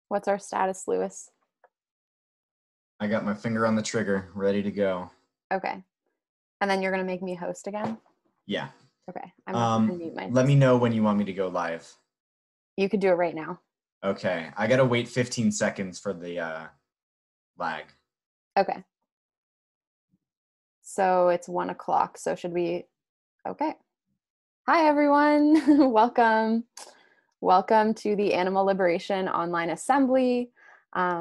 What's our status, Lewis? I got my finger on the trigger, ready to go. Okay. And then you're going to make me host again? Yeah. Okay. I'm going to unmute Let me myself. know when you want me to go live. You could do it right now. Okay. I got to wait 15 seconds for the lag. Okay. So it's 1 o'clock. So should we? Okay. Hi, everyone. Welcome. Welcome to the Animal Liberation Online Assembly.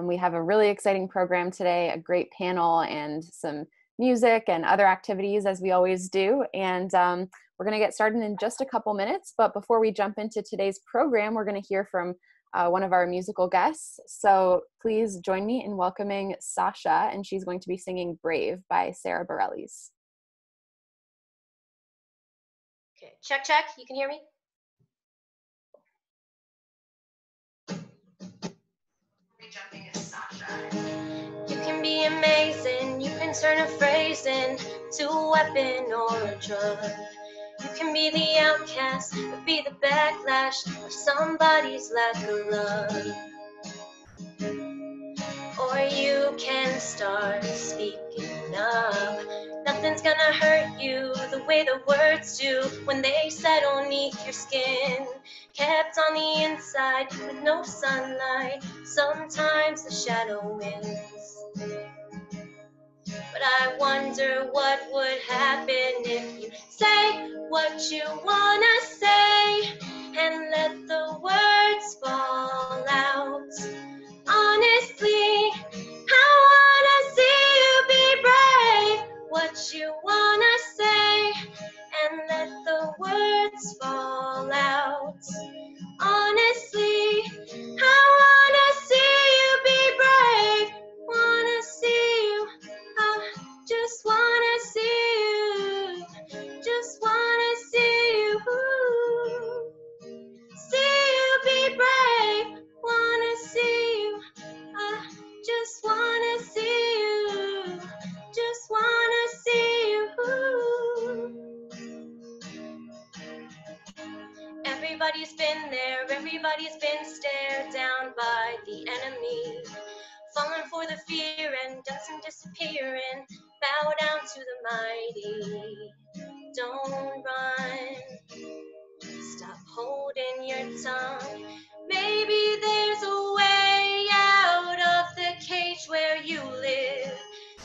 We have a really exciting program today, a great panel and some music and other activities as we always do. And we're going to get started in just a couple minutes. But before we jump into today's program, we're going to hear from one of our musical guests. So please join me in welcoming Sasha, and she's going to be singing Brave by Sara Bareilles. Okay, check, check. You can hear me? You can be amazing, you can turn a phrase into a weapon or a drug. You can be the outcast, but be the backlash of somebody's lack of love. Or you can start speaking up. Nothing's gonna hurt you the way the words do when they settle beneath your skin. Kept on the inside with no sunlight, sometimes the shadow wins. But I wonder what would happen if you say what you wanna say and let the words fall out. Honestly, I wanna see you be brave. What you wanna say and let the words fall out. Honestly, I wanna see you be brave. Wanna see you, I just wanna see you. Just wanna see you. See you be brave. Wanna see you, I just wanna see you. Just wanna see you. Everybody's been there, everybody's been stared down by the enemy. Falling for the fear and doesn't disappear and bow down to the mighty. Don't run, stop holding your tongue. Maybe there's a way out of the cage where you live.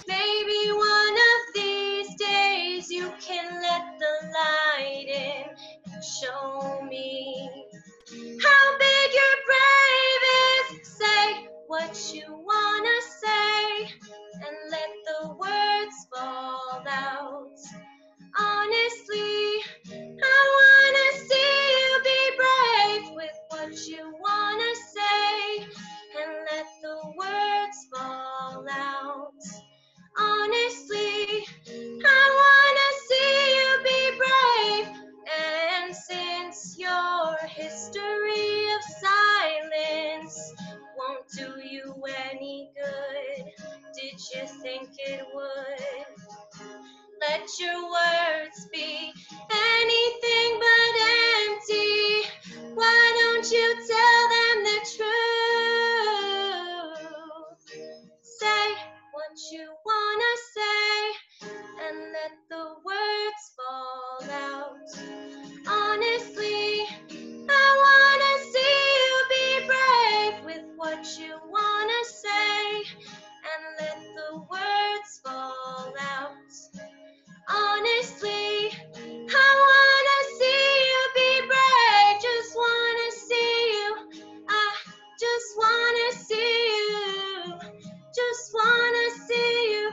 Maybe one of these days you can let the light in and show me how big your brave is. Say what you wanna say and let the words fall out. Honestly, I wanna see you be brave with what you wanna say and let the words fall out. Honestly, I wanna see you be brave. And since your history of silence won't do you any good, did you think it would? Let your words be anything but empty. Why don't you tell them the truth? Say what you wanna say and let the words fall out. Honestly, I wanna see you be brave with what you wanna say and let the words fall out. Honestly, I wanna see you be brave. Just wanna see you. I just wanna see you. Just wanna see you.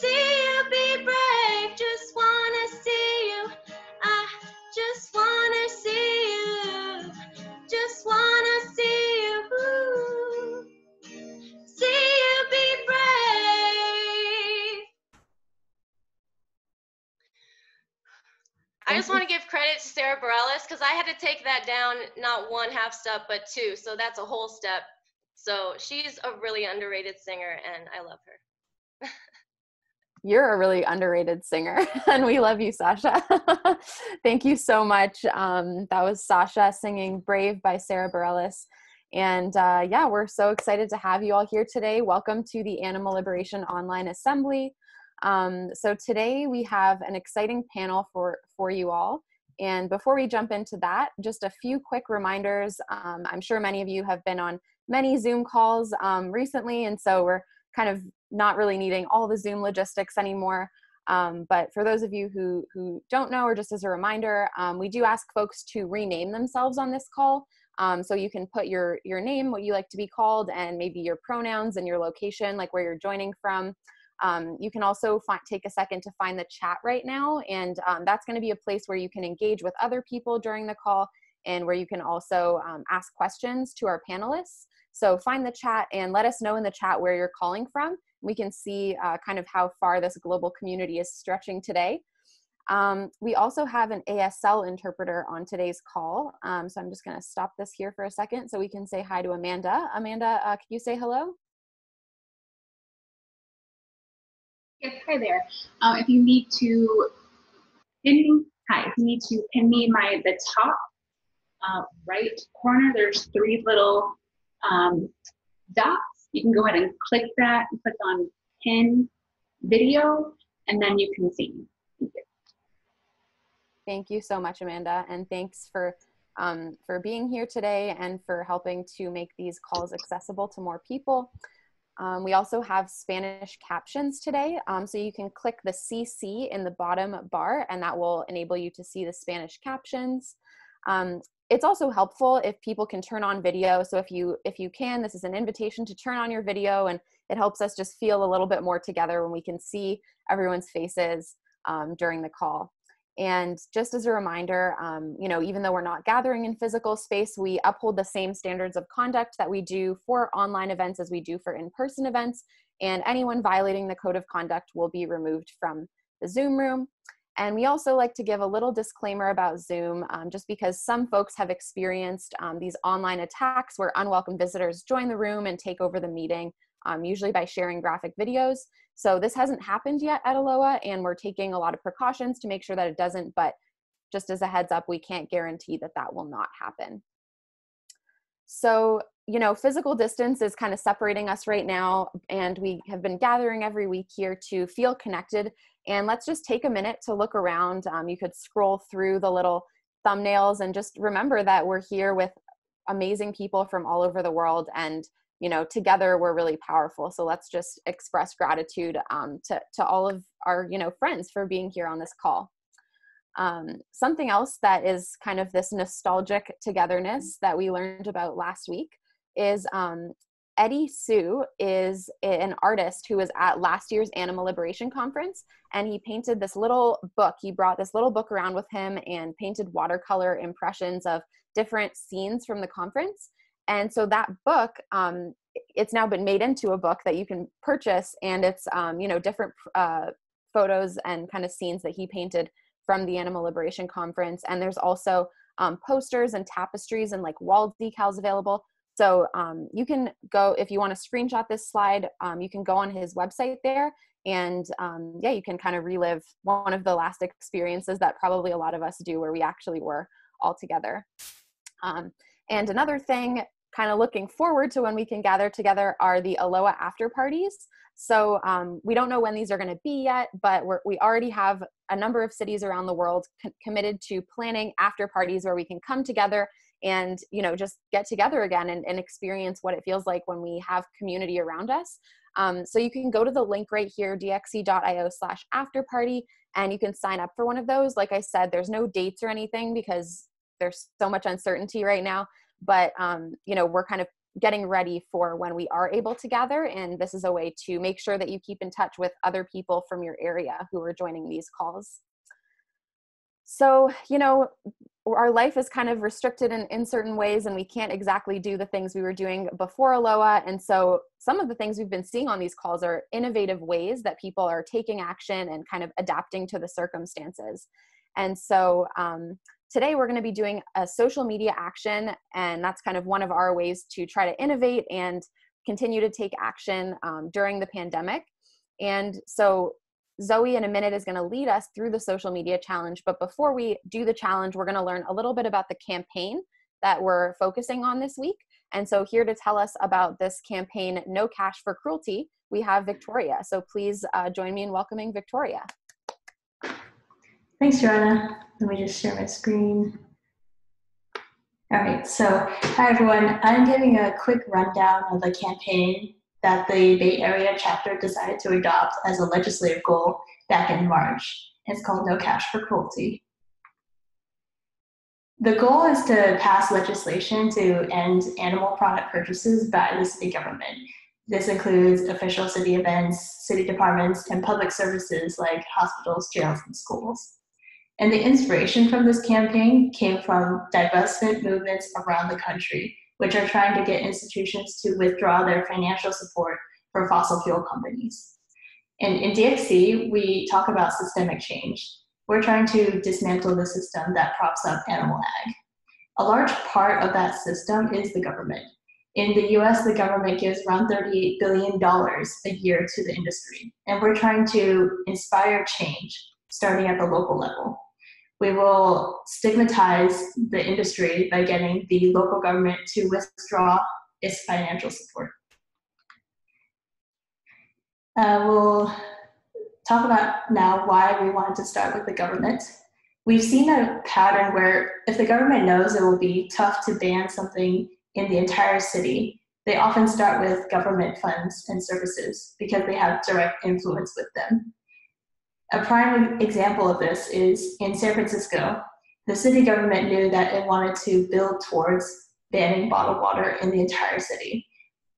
See you be brave. Just wanna see you. I just wanna see you. Just wanna see you. See you be brave. I just want to give credit to Sara Bareilles because I had to take that down not one half step but two, so that's a whole step. So she's a really underrated singer and I love her. You're a really underrated singer, and we love you, Sasha. Thank you so much. That was Sasha singing Brave by Sara Bareilles. And yeah, we're so excited to have you all here today. Welcome to the Animal Liberation Online Assembly. So today we have an exciting panel for you all. And before we jump into that, just a few quick reminders. I'm sure many of you have been on many Zoom calls recently, and so we're kind of not really needing all the Zoom logistics anymore. But for those of you who don't know, or just as a reminder, we do ask folks to rename themselves on this call. So you can put your name, what you like to be called, and maybe your pronouns and your location, like where you're joining from. You can also take a second to find the chat right now, and that's going to be a place where you can engage with other people during the call, and where you can also ask questions to our panelists. So find the chat and let us know in the chat where you're calling from. We can see kind of how far this global community is stretching today. We also have an ASL interpreter on today's call. So I'm just going to stop this here for a second so we can say hi to Amanda. Amanda, can you say hello? Yes, hi there. If you need to pin me the top right corner, there's three little dots. You can go ahead and click that and click on pin video, and then you can see me. Thank you. Thank you so much, Amanda, and thanks for being here today and for helping to make these calls accessible to more people. We also have Spanish captions today, so you can click the CC in the bottom bar, and that will enable you to see the Spanish captions. It's also helpful if people can turn on video. So if you can, this is an invitation to turn on your video, and it helps us just feel a little bit more together when we can see everyone's faces during the call. And just as a reminder, you know, even though we're not gathering in physical space, we uphold the same standards of conduct that we do for online events as we do for in-person events. And anyone violating the code of conduct will be removed from the Zoom room. And we also like to give a little disclaimer about Zoom, just because some folks have experienced these online attacks where unwelcome visitors join the room and take over the meeting, usually by sharing graphic videos. So this hasn't happened yet at ALOA, and we're taking a lot of precautions to make sure that it doesn't, but just as a heads up, we can't guarantee that that will not happen. So, you know, physical distance is kind of separating us right now, and we have been gathering every week here to feel connected. And let's just take a minute to look around. You could scroll through the little thumbnails and just remember that we're here with amazing people from all over the world, and you know, together we're really powerful. So let's just express gratitude to all of our, you know, friends for being here on this call. Something else that is kind of this nostalgic togetherness that we learned about last week is Eddie Sue is an artist who was at last year's Animal Liberation Conference, and he painted this little book. He brought this little book around with him and painted watercolor impressions of different scenes from the conference. And so that book, it's now been made into a book that you can purchase, and it's, you know, different photos and kind of scenes that he painted from the Animal Liberation Conference. And there's also posters and tapestries and like wall decals available. So you can go, if you want to screenshot this slide, you can go on his website there, and yeah, you can kind of relive one of the last experiences that probably a lot of us do, where we actually were all together. And another thing, kind of looking forward to when we can gather together, are the ALOA after parties. So we don't know when these are going to be yet, but we already have a number of cities around the world committed to planning after parties where we can come together and, you know, just get together again and experience what it feels like when we have community around us. So you can go to the link right here, dxe.io/afterparty, and you can sign up for one of those. Like I said, there's no dates or anything because there's so much uncertainty right now, but you know, we're kind of getting ready for when we are able to gather, and this is a way to make sure that you keep in touch with other people from your area who are joining these calls. So, you know, our life is kind of restricted in certain ways, and we can't exactly do the things we were doing before ALOA. And so some of the things we've been seeing on these calls are innovative ways that people are taking action and kind of adapting to the circumstances. And so today we're going to be doing a social media action, and that's kind of one of our ways to try to innovate and continue to take action during the pandemic. And so Zoe in a minute is going to lead us through the social media challenge. But before we do the challenge, we're going to learn a little bit about the campaign that we're focusing on this week. And so here to tell us about this campaign, No Cash for Cruelty, we have Victoria. So please join me in welcoming Victoria. Thanks, Joanna. Let me just share my screen. All right, so hi everyone. I'm giving a quick rundown of the campaign that the Bay Area chapter decided to adopt as a legislative goal back in March. It's called No Cash for Cruelty. The goal is to pass legislation to end animal product purchases by the city government. This includes official city events, city departments, and public services like hospitals, jails, and schools. And the inspiration from this campaign came from divestment movements around the country, which are trying to get institutions to withdraw their financial support for fossil fuel companies. And in DXC, we talk about systemic change. We're trying to dismantle the system that props up animal ag. A large part of that system is the government. In the US, the government gives around $38 billion a year to the industry, and we're trying to inspire change, starting at the local level. We will stigmatize the industry by getting the local government to withdraw its financial support. We'll talk about now why we wanted to start with the government. We've seen a pattern where if the government knows it will be tough to ban something in the entire city, they often start with government funds and services because they have direct influence with them. A prime example of this is in San Francisco. The city government knew that it wanted to build towards banning bottled water in the entire city.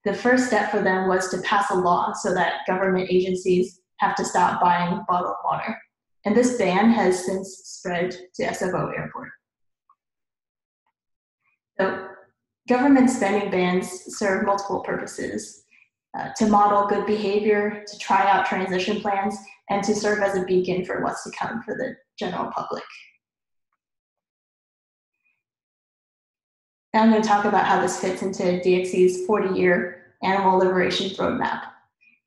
The first step for them was to pass a law so that government agencies have to stop buying bottled water. And this ban has since spread to SFO Airport. So government spending bans serve multiple purposes. To model good behavior, to try out transition plans, and to serve as a beacon for what's to come for the general public. Now I'm going to talk about how this fits into DXC's 40-year animal liberation roadmap.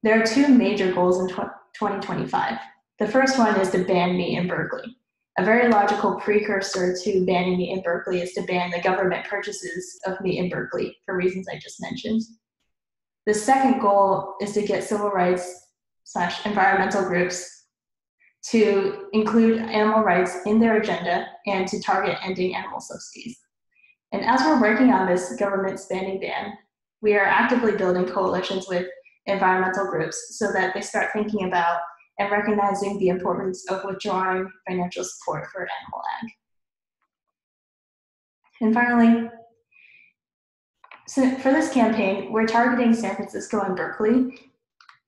There are two major goals in 2025. The first one is to ban meat in Berkeley. A very logical precursor to banning meat in Berkeley is to ban the government purchases of meat in Berkeley for reasons I just mentioned. The second goal is to get civil rights / environmental groups to include animal rights in their agenda and to target ending animal subsidies. And as we're working on this government spending ban, we are actively building coalitions with environmental groups so that they start thinking about and recognizing the importance of withdrawing financial support for animal ag. And finally, so for this campaign, we're targeting San Francisco and Berkeley,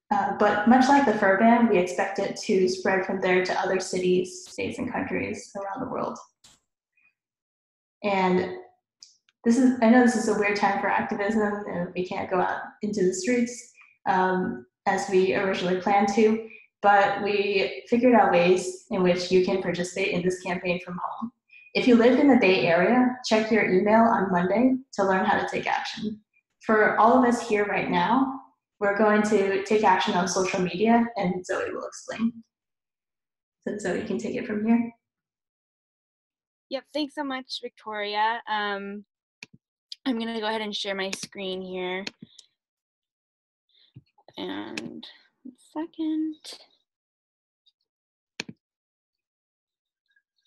but much like the fur ban, we expect it to spread from there to other cities, states, and countries around the world. And I know this is a weird time for activism, and we can't go out into the streets as we originally planned to, but we figured out ways in which you can participate in this campaign from home. If you live in the Bay Area, check your email on Monday to learn how to take action. For all of us here right now, we're going to take action on social media, and Zoe will explain. So Zoe, you can take it from here. Yep, thanks so much, Victoria. I'm gonna go ahead and share my screen here. And 1 second.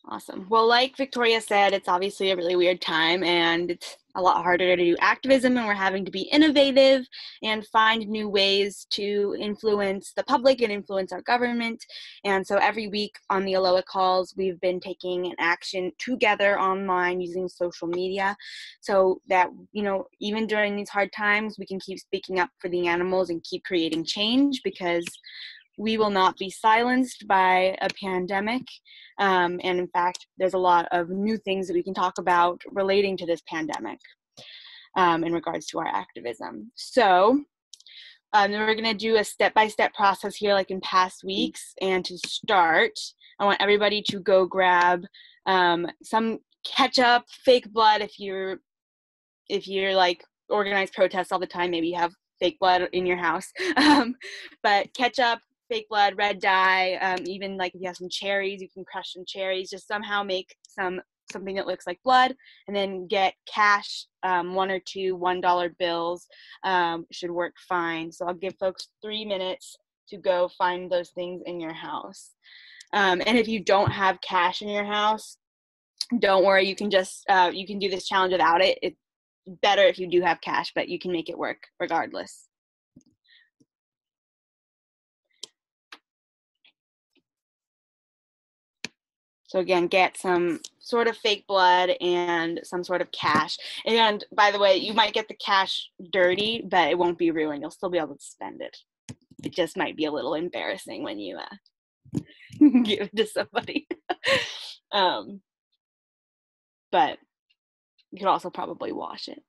Awesome. Well, like Victoria said, it's obviously a really weird time, and it's a lot harder to do activism, and we're having to be innovative and find new ways to influence the public and influence our government. And so every week on the Aloha calls, we've been taking an action together online using social media so that, even during these hard times, we can keep speaking up for the animals and keep creating change, because we will not be silenced by a pandemic. And in fact, there's a lot of new things that we can talk about relating to this pandemic in regards to our activism. So we're going to do a step-by-step process here like in past weeks. And to start, I want everybody to go grab some ketchup, fake blood. If you're like organized protests all the time, maybe you have fake blood in your house. But ketchup, fake blood, red dye, even like if you have some cherries, you can crush some cherries, just somehow make some something that looks like blood, and then get cash, 1 or 2 $1 bills should work fine. So I'll give folks 3 minutes to go find those things in your house. And if you don't have cash in your house, don't worry, you can just, you can do this challenge without it. It's better if you do have cash, but you can make it work regardless. So again, get some sort of fake blood and some sort of cash. And by the way, you might get the cash dirty, but it won't be ruined. You'll still be able to spend it. It just might be a little embarrassing when you give it to somebody. But you could also probably wash it.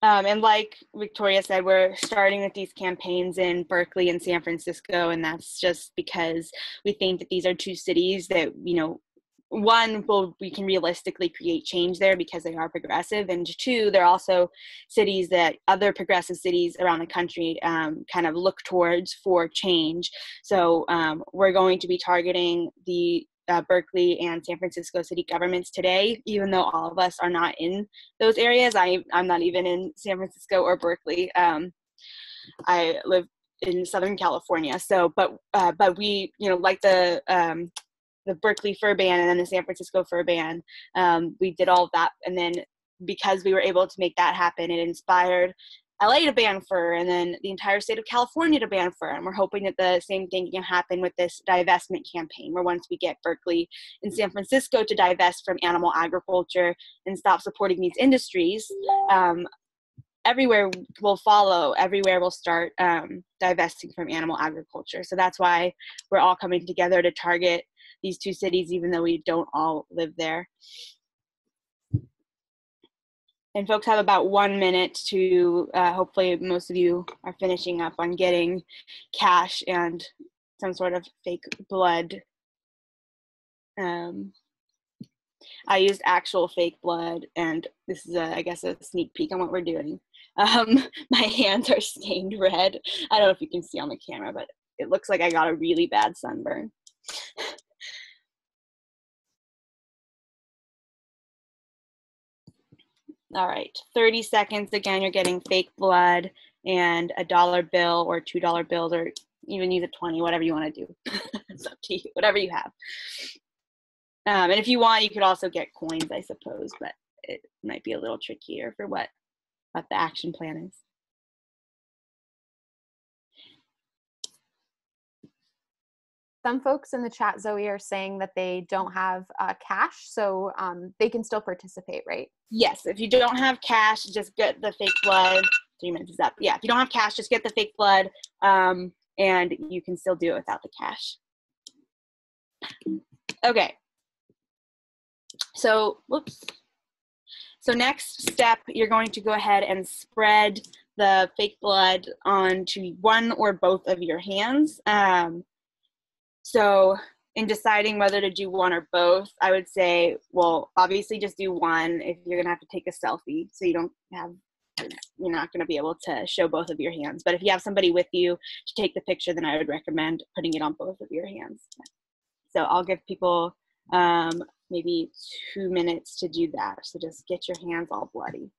And like Victoria said, we're starting with these campaigns in Berkeley and San Francisco, and that's just because we think that these are 2 cities that, you know, 1, we can realistically create change there because they are progressive, and 2, they're also cities that other progressive cities around the country kind of look towards for change. So we're going to be targeting the Berkeley and San Francisco city governments today, even though all of us are not in those areas. I'm not even in San Francisco or Berkeley. I live in Southern California. So, but we, you know, like the Berkeley Fur Ban and then the San Francisco Fur Ban, we did all of that. And then because we were able to make that happen, it inspired LA to ban fur, and then the entire state of California to ban fur. And we're hoping that the same thing can happen with this divestment campaign, where once we get Berkeley and San Francisco to divest from animal agriculture and stop supporting these industries, everywhere will follow. Everywhere will start divesting from animal agriculture. So that's why we're all coming together to target these 2 cities, even though we don't all live there. And folks have about 1 minute to, hopefully most of you are finishing up on getting cash and some sort of fake blood. I used actual fake blood, and this is, I guess, a sneak peek on what we're doing. My hands are stained red. I don't know if you can see on the camera, but it looks like I got a really bad sunburn. All right, 30 seconds. Again, you're getting fake blood and a $1 bill or $2 bills, or even use a 20, whatever you want to do. It's up to you, whatever you have. And if you want, you could also get coins, I suppose, but it might be a little trickier for what the action plan is. Some folks in the chat, Zoe, are saying that they don't have cash, so they can still participate, right? Yes, if you don't have cash, just get the fake blood. 3 minutes is up. Yeah, if you don't have cash, just get the fake blood, and you can still do it without the cash. Okay. So, whoops. So next step, you're going to go ahead and spread the fake blood onto 1 or both of your hands. So in deciding whether to do 1 or both, I would say, well, obviously just do 1 if you're gonna have to take a selfie, so you're not gonna be able to show both of your hands. But if you have somebody with you to take the picture, then I would recommend putting it on both of your hands. So I'll give people maybe 2 minutes to do that. So just get your hands all bloody.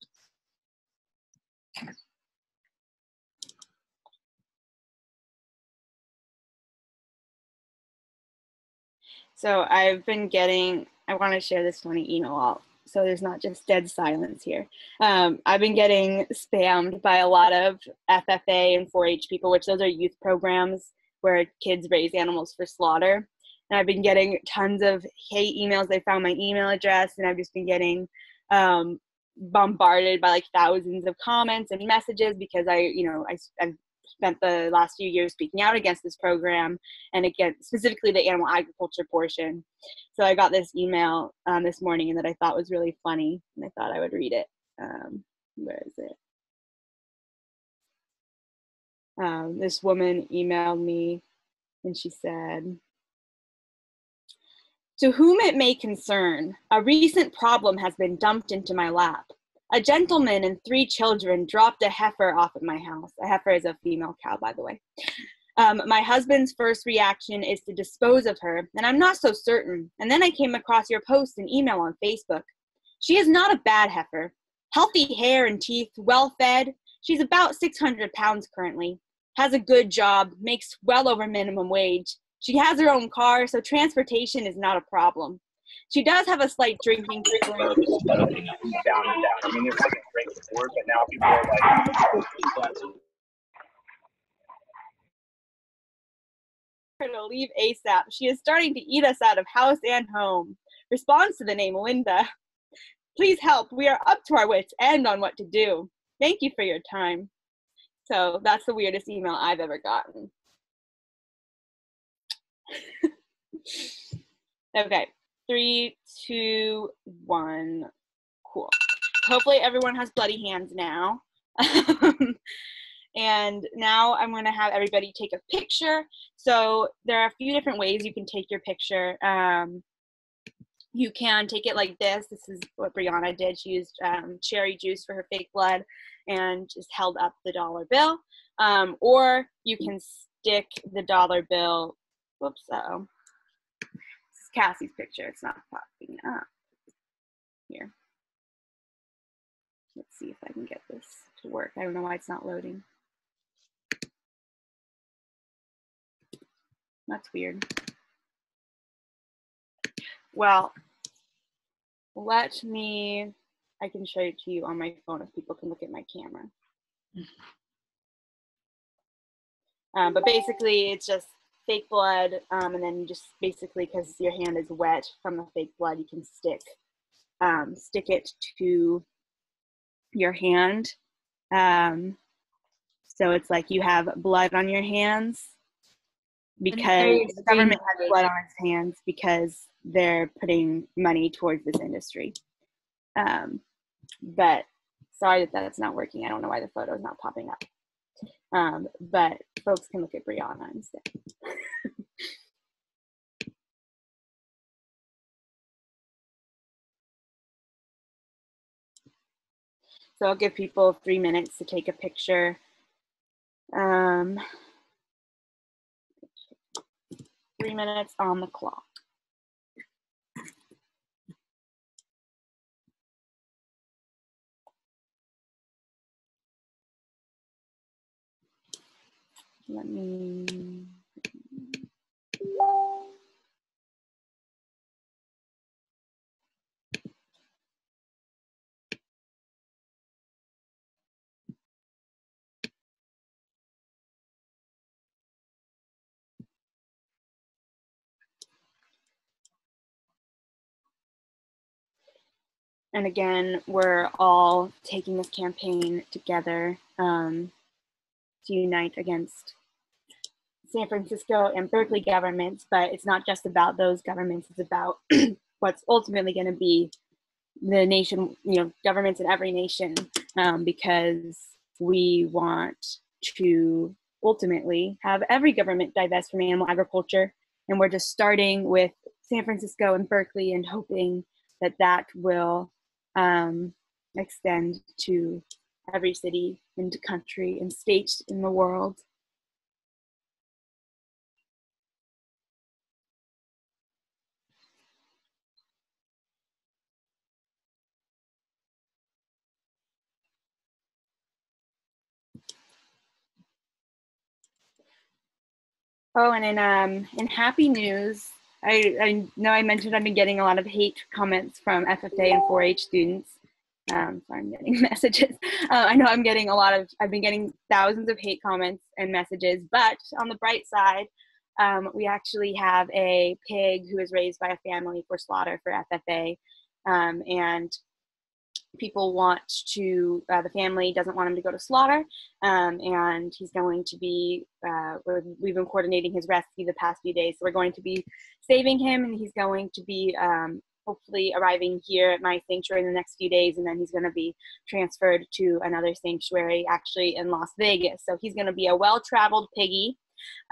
So I've been getting, I want to share this funny email so there's not just dead silence here. I've been getting spammed by a lot of FFA and 4-H people, which those are youth programs where kids raise animals for slaughter. And I've been getting tons of hate emails. They found my email address, and I've just been getting bombarded by like thousands of comments and messages because I've spent the last few years speaking out against this program and against specifically the animal agriculture portion. So I got this email this morning and that I thought was really funny, and I thought I would read it. Where is it? This woman emailed me and she said, "To whom it may concern, a recent problem has been dumped into my lap. A gentleman and 3 children dropped a heifer off at my house." A heifer is a female cow, by the way. My husband's first reaction is to dispose of her, and I'm not so certain. And then I came across your post and email on Facebook. She is not a bad heifer. Healthy hair and teeth, well-fed. She's about 600 pounds currently. Has a good job, makes well over minimum wage. She has her own car, so transportation is not a problem. She does have a slight drinking down and down. I mean, there's like a great sport, but now people are like, her to leave ASAP. She is starting to eat us out of house and home. Responds to the name Linda. Please help. We are up to our wits' end on what to do. Thank you for your time. So that's the weirdest email I've ever gotten. Okay, 3, 2, 1. Cool. Hopefully everyone has bloody hands now. And now I'm going to have everybody take a picture. So there are a few different ways you can take your picture. You can take it like this. This is what Brianna did. She used cherry juice for her fake blood and just held up the dollar bill. Or you can stick the dollar bill. Whoops, uh-oh. This is Cassie's picture. It's not popping up. Here. Let's see if I can get this to work. I don't know why it's not loading. That's weird. Well, I can show it to you on my phone if people can look at my camera. But basically it's just fake blood, and then you just basically, because your hand is wet from the fake blood, you can stick it to your hand. So it's like you have blood on your hands because the government has blood on its hands because they're putting money towards this industry. But sorry that that's not working. I don't know why the photo is not popping up. But folks can look at Brianna instead. So I'll give people 3 minutes to take a picture. 3 minutes on the clock. Let me. And again, we're all taking this campaign together to unite against San Francisco and Berkeley governments, but it's not just about those governments, it's about what's ultimately going to be the nation, governments in every nation, because we want to ultimately have every government divest from animal agriculture. And we're just starting with San Francisco and Berkeley and hoping that that will extend to every city and country and state in the world. Oh, and in happy news, I know I mentioned I've been getting a lot of hate comments from FFA and 4-H students. Sorry, I'm getting messages. I've been getting thousands of hate comments and messages, but on the bright side, we actually have a pig who is raised by a family for slaughter for FFA, and people want to, the family doesn't want him to go to slaughter, and he's going to be, we've been coordinating his rescue the past few days, so we're going to be saving him, and he's going to be hopefully arriving here at my sanctuary in the next few days, and then he's going to be transferred to another sanctuary actually in Las Vegas. So he's going to be a well-traveled piggy,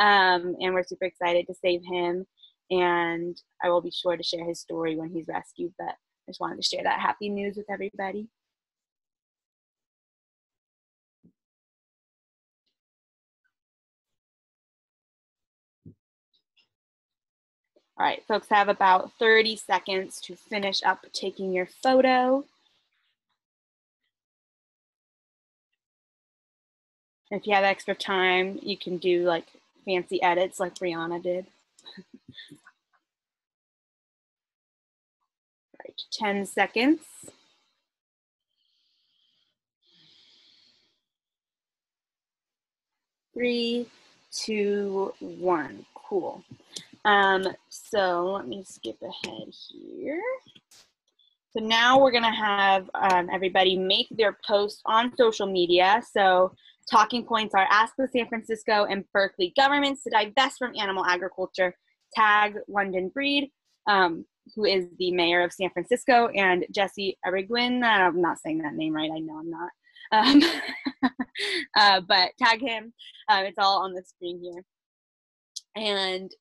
and we're super excited to save him, and I will be sure to share his story when he's rescued, but I just wanted to share that happy news with everybody. All right, folks have about 30 seconds to finish up taking your photo. If you have extra time, you can do like fancy edits like Brianna did. Right, 10 seconds. 3, 2, 1. Cool. So let me skip ahead here. So now we're gonna have everybody make their posts on social media. So talking points are: ask the San Francisco and Berkeley governments to divest from animal agriculture, tag London Breed, who is the mayor of San Francisco, and Jesse Arreguin. I'm not saying that name right, I know I'm not. But tag him, it's all on the screen here. And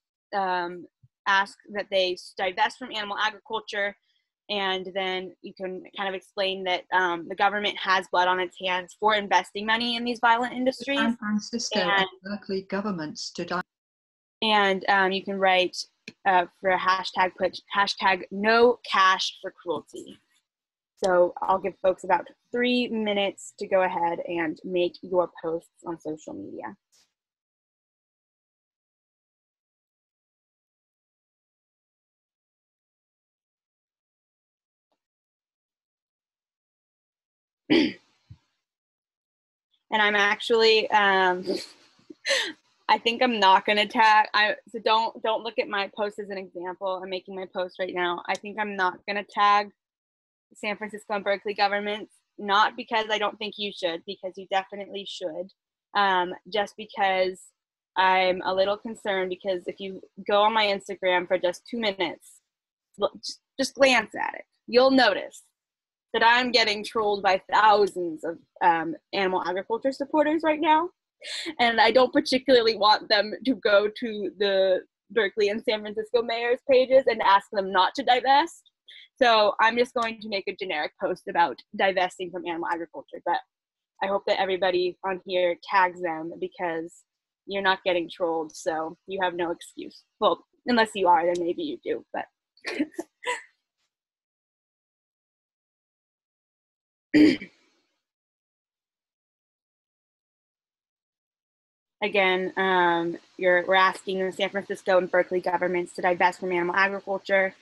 ask that they divest from animal agriculture, and then you can kind of explain that the government has blood on its hands for investing money in these violent industries. San Francisco and Berkeley governments to die. And you can write for a hashtag, put hashtag no cash for cruelty. So I'll give folks about 3 minutes to go ahead and make your posts on social media. And I'm actually, I think I'm not gonna tag, so don't look at my post as an example. I'm making my post right now. I think I'm not gonna tag San Francisco and Berkeley governments, not because I don't think you should, because you definitely should, just because I'm a little concerned, because if you go on my Instagram for just 2 minutes, just glance at it, you'll notice that I'm getting trolled by thousands of animal agriculture supporters right now. And I don't particularly want them to go to the Berkeley and San Francisco mayor's pages and ask them not to divest. So I'm just going to make a generic post about divesting from animal agriculture. But I hope that everybody on here tags them, because you're not getting trolled, so you have no excuse. Well, unless you are, then maybe you do, but. Again, we're asking the San Francisco and Berkeley governments to divest from animal agriculture,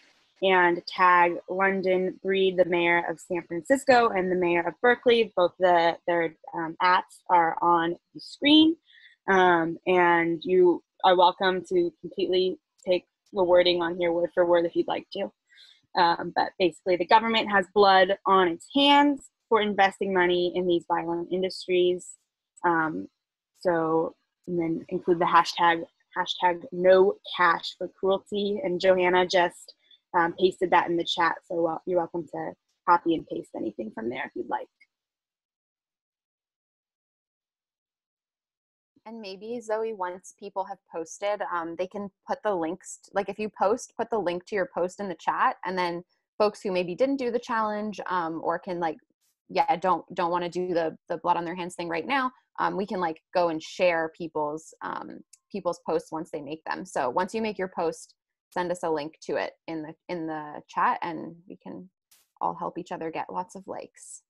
and tag London Breed, the mayor of San Francisco, and the mayor of Berkeley. Both their ats are on the screen, and you are welcome to completely take the wording on here word for word if you'd like to. But basically, the government has blood on its hands for investing money in these violent industries. And then include the hashtag no cash for cruelty. And Johanna just pasted that in the chat, so you're welcome to copy and paste anything from there if you'd like. And maybe, Zoe, once people have posted, they can put the links, like if you post, put the link to your post in the chat, and then folks who maybe didn't do the challenge or can don't want to do the blood on their hands thing right now, we can go and share people's posts once they make them. So once you make your post, send us a link to it in the chat, and we can all help each other get lots of likes.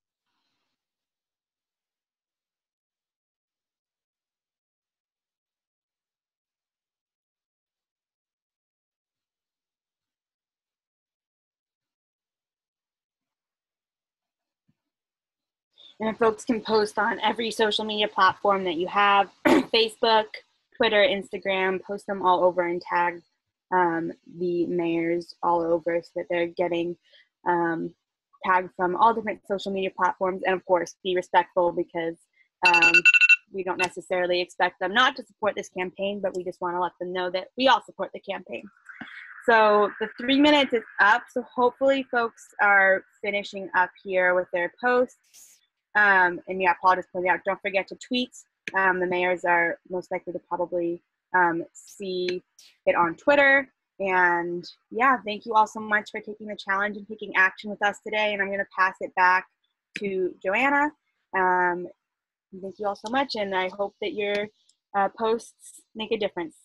And folks can post on every social media platform that you have, Facebook, Twitter, Instagram, post them all over and tag the mayors all over, so that they're getting tagged from all different social media platforms. And of course, be respectful, because we don't necessarily expect them not to support this campaign, but we just want to let them know that we all support the campaign. So the 3 minutes is up, so hopefully folks are finishing up here with their posts. And yeah, Paul just pointed out, don't forget to tweet. The mayors are most likely to probably see it on Twitter. And yeah, thank you all so much for taking the challenge and taking action with us today. And I'm going to pass it back to Joanna. Thank you all so much, and I hope that your posts make a difference.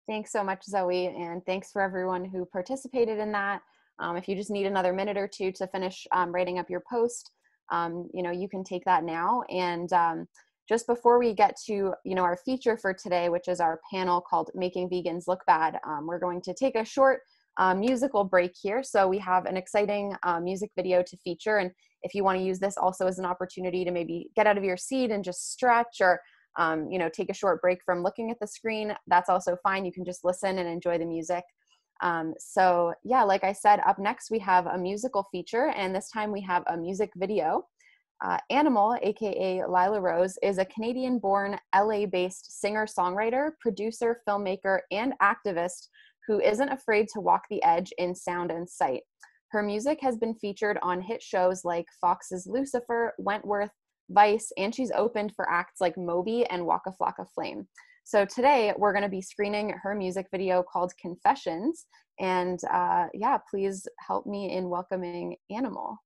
Thanks so much, Zoe, and thanks for everyone who participated in that. If you just need another minute or two to finish writing up your post, you can take that now. And just before we get to our feature for today, which is our panel called Making Vegans Look Bad, we're going to take a short musical break here. So we have an exciting music video to feature, and if you want to use this also as an opportunity to maybe get out of your seat and just stretch, or take a short break from looking at the screen, that's also fine. You can just listen and enjoy the music. So yeah, like I said, up next we have a musical feature, and this time we have a music video. Animal, aka Lila Rose, is a Canadian-born, LA-based singer-songwriter, producer, filmmaker, and activist who isn't afraid to walk the edge in sound and sight. Her music has been featured on hit shows like Fox's Lucifer, Wentworth, Vice, and she's opened for acts like Moby and Waka Flocka Flame. So today we're going to be screening her music video called Confessions. And yeah, please help me in welcoming Animal.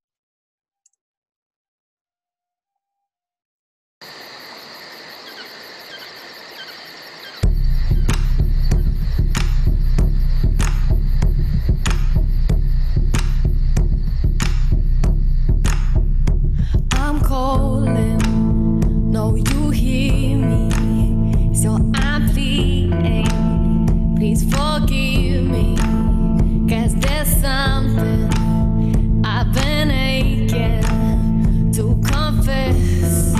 I'm calling, no, you hear me, so I'm pleading, please forgive me, 'cause there's something I've been aching to confess.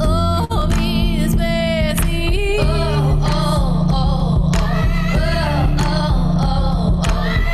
Oh, this messy. Oh, oh, oh, oh, oh, oh, oh, oh, oh.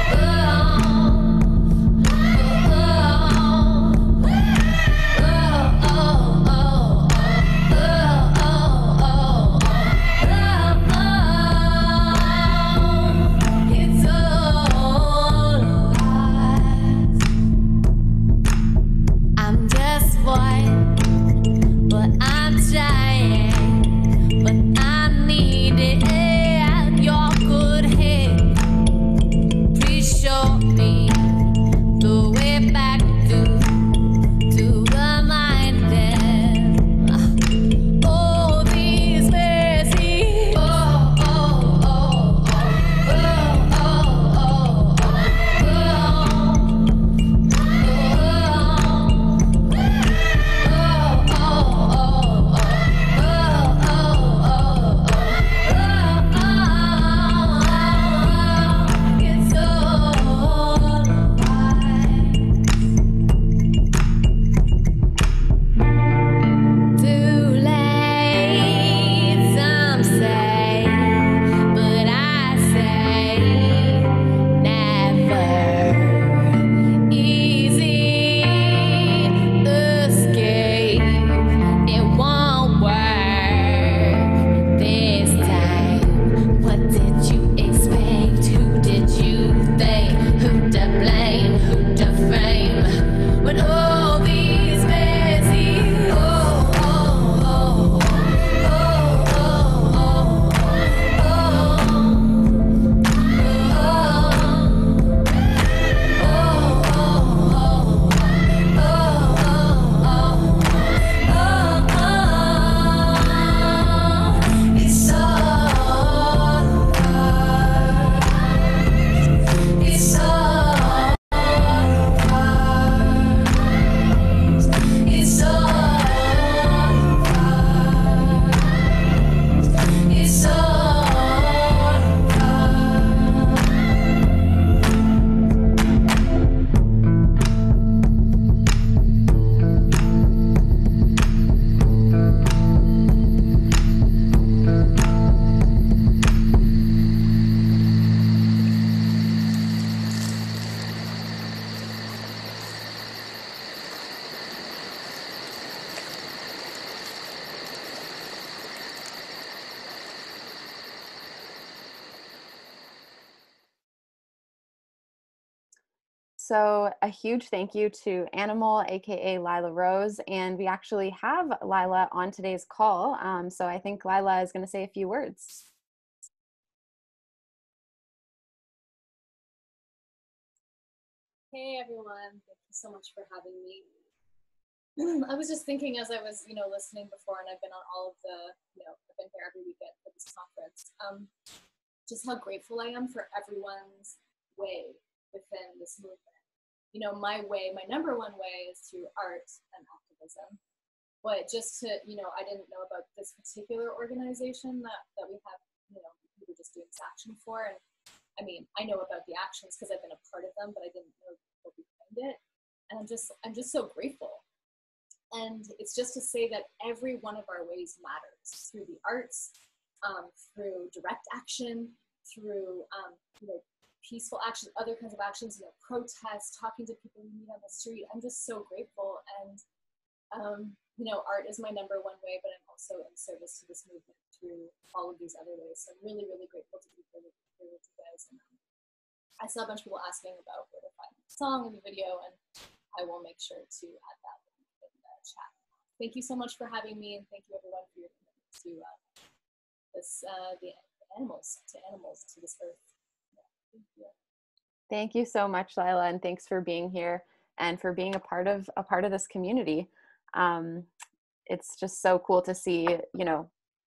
So a huge thank you to Animal, aka Lila Rose, and we actually have Lila on today's call. So I think Lila is going to say a few words. Hey everyone, thank you so much for having me. I was just thinking as I was, listening before, and I've been on all of the, I've been here every weekend for this conference, just how grateful I am for everyone's way within this movement. My way, my number one way is through art and activism. But just to, I didn't know about this particular organization that we have, we were just doing this action for. And I mean, I know about the actions because I've been a part of them, but I didn't know what behind it. And I'm just so grateful. And it's just to say that every one of our ways matters, through the arts, through direct action, through peaceful action, other kinds of actions, protests, talking to people we meet on the street. I'm just so grateful. And art is my number one way, but I'm also in service to this movement through all of these other ways. So I'm really, really grateful to be here with you guys. And I saw a bunch of people asking about where to find the song and the video, and I will make sure to add that link in the chat. Thank you so much for having me, and thank you everyone for your commitment to the animals, to this earth. Yeah. Thank you so much, Lila, and thanks for being here and for being a part of this community. It's just so cool to see,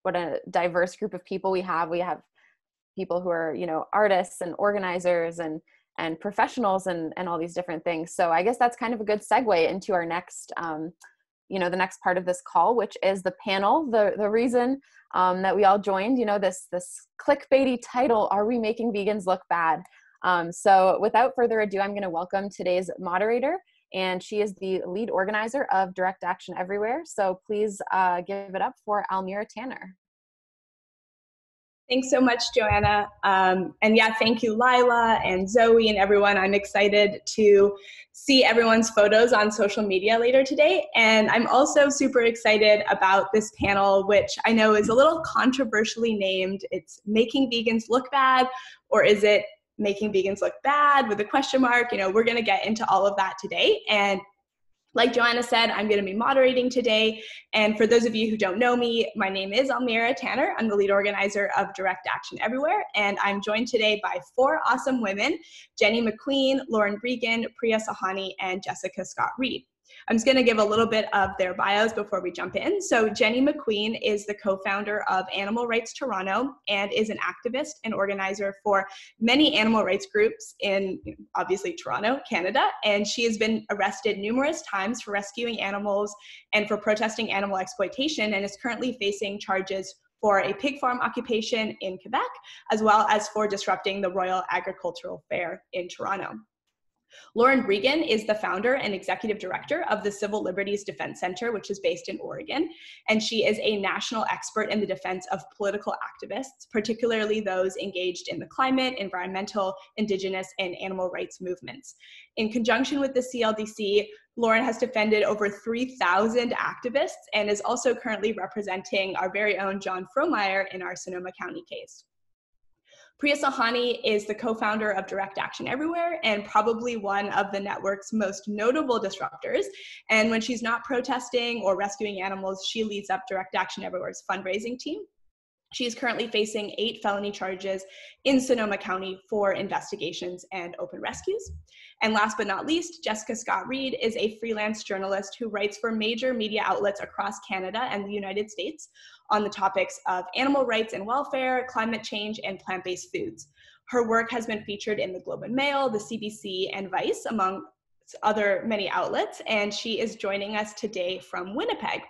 what a diverse group of people we have. We have people who are, artists and organizers and professionals and all these different things. So I guess that's kind of a good segue into our next, the next part of this call, which is the panel. The reason that we all joined, this clickbaity title, "Are we making vegans look bad?" So without further ado, I'm going to welcome today's moderator, and she is the lead organizer of Direct Action Everywhere. So please give it up for Almira Tanner. Thanks so much, Joanna. And yeah, thank you, Lila and Zoe and everyone. I'm excited to see everyone's photos on social media later today. And I'm also super excited about this panel, which I know is a little controversially named. It's Making Vegans Look Bad, or is it Making Vegans Look Bad with a question mark? We're gonna get into all of that today. And like Joanna said, I'm going to be moderating today. And for those of you who don't know me, my name is Almira Tanner. I'm the lead organizer of Direct Action Everywhere. And I'm joined today by 4 awesome women: Jenny McQueen, Lauren Regan, Priya Sahani, and Jessica Scott Reed. I'm just going to give a little bit of their bios before we jump in. So Jenny McQueen is the co-founder of Animal Rights Toronto and is an activist and organizer for many animal rights groups in, obviously, Toronto, Canada. And she has been arrested numerous times for rescuing animals and for protesting animal exploitation, and is currently facing charges for a pig farm occupation in Quebec, as well as for disrupting the Royal Agricultural Fair in Toronto. Lauren Regan is the founder and executive director of the Civil Liberties Defense Center, which is based in Oregon, and she is a national expert in the defense of political activists, particularly those engaged in the climate, environmental, Indigenous, and animal rights movements. In conjunction with the CLDC, Lauren has defended over 3,000 activists and is also currently representing our very own John Frohmeyer in our Sonoma County case. Priya Sahani is the co-founder of Direct Action Everywhere and probably one of the network's most notable disruptors. And when she's not protesting or rescuing animals, she leads up Direct Action Everywhere's fundraising team. She is currently facing 8 felony charges in Sonoma County for investigations and open rescues. And last but not least, Jessica Scott Reed is a freelance journalist who writes for major media outlets across Canada and the United States on the topics of animal rights and welfare, climate change, and plant-based foods. Her work has been featured in the Globe and Mail, the CBC, and Vice, among other many outlets, and she is joining us today from Winnipeg.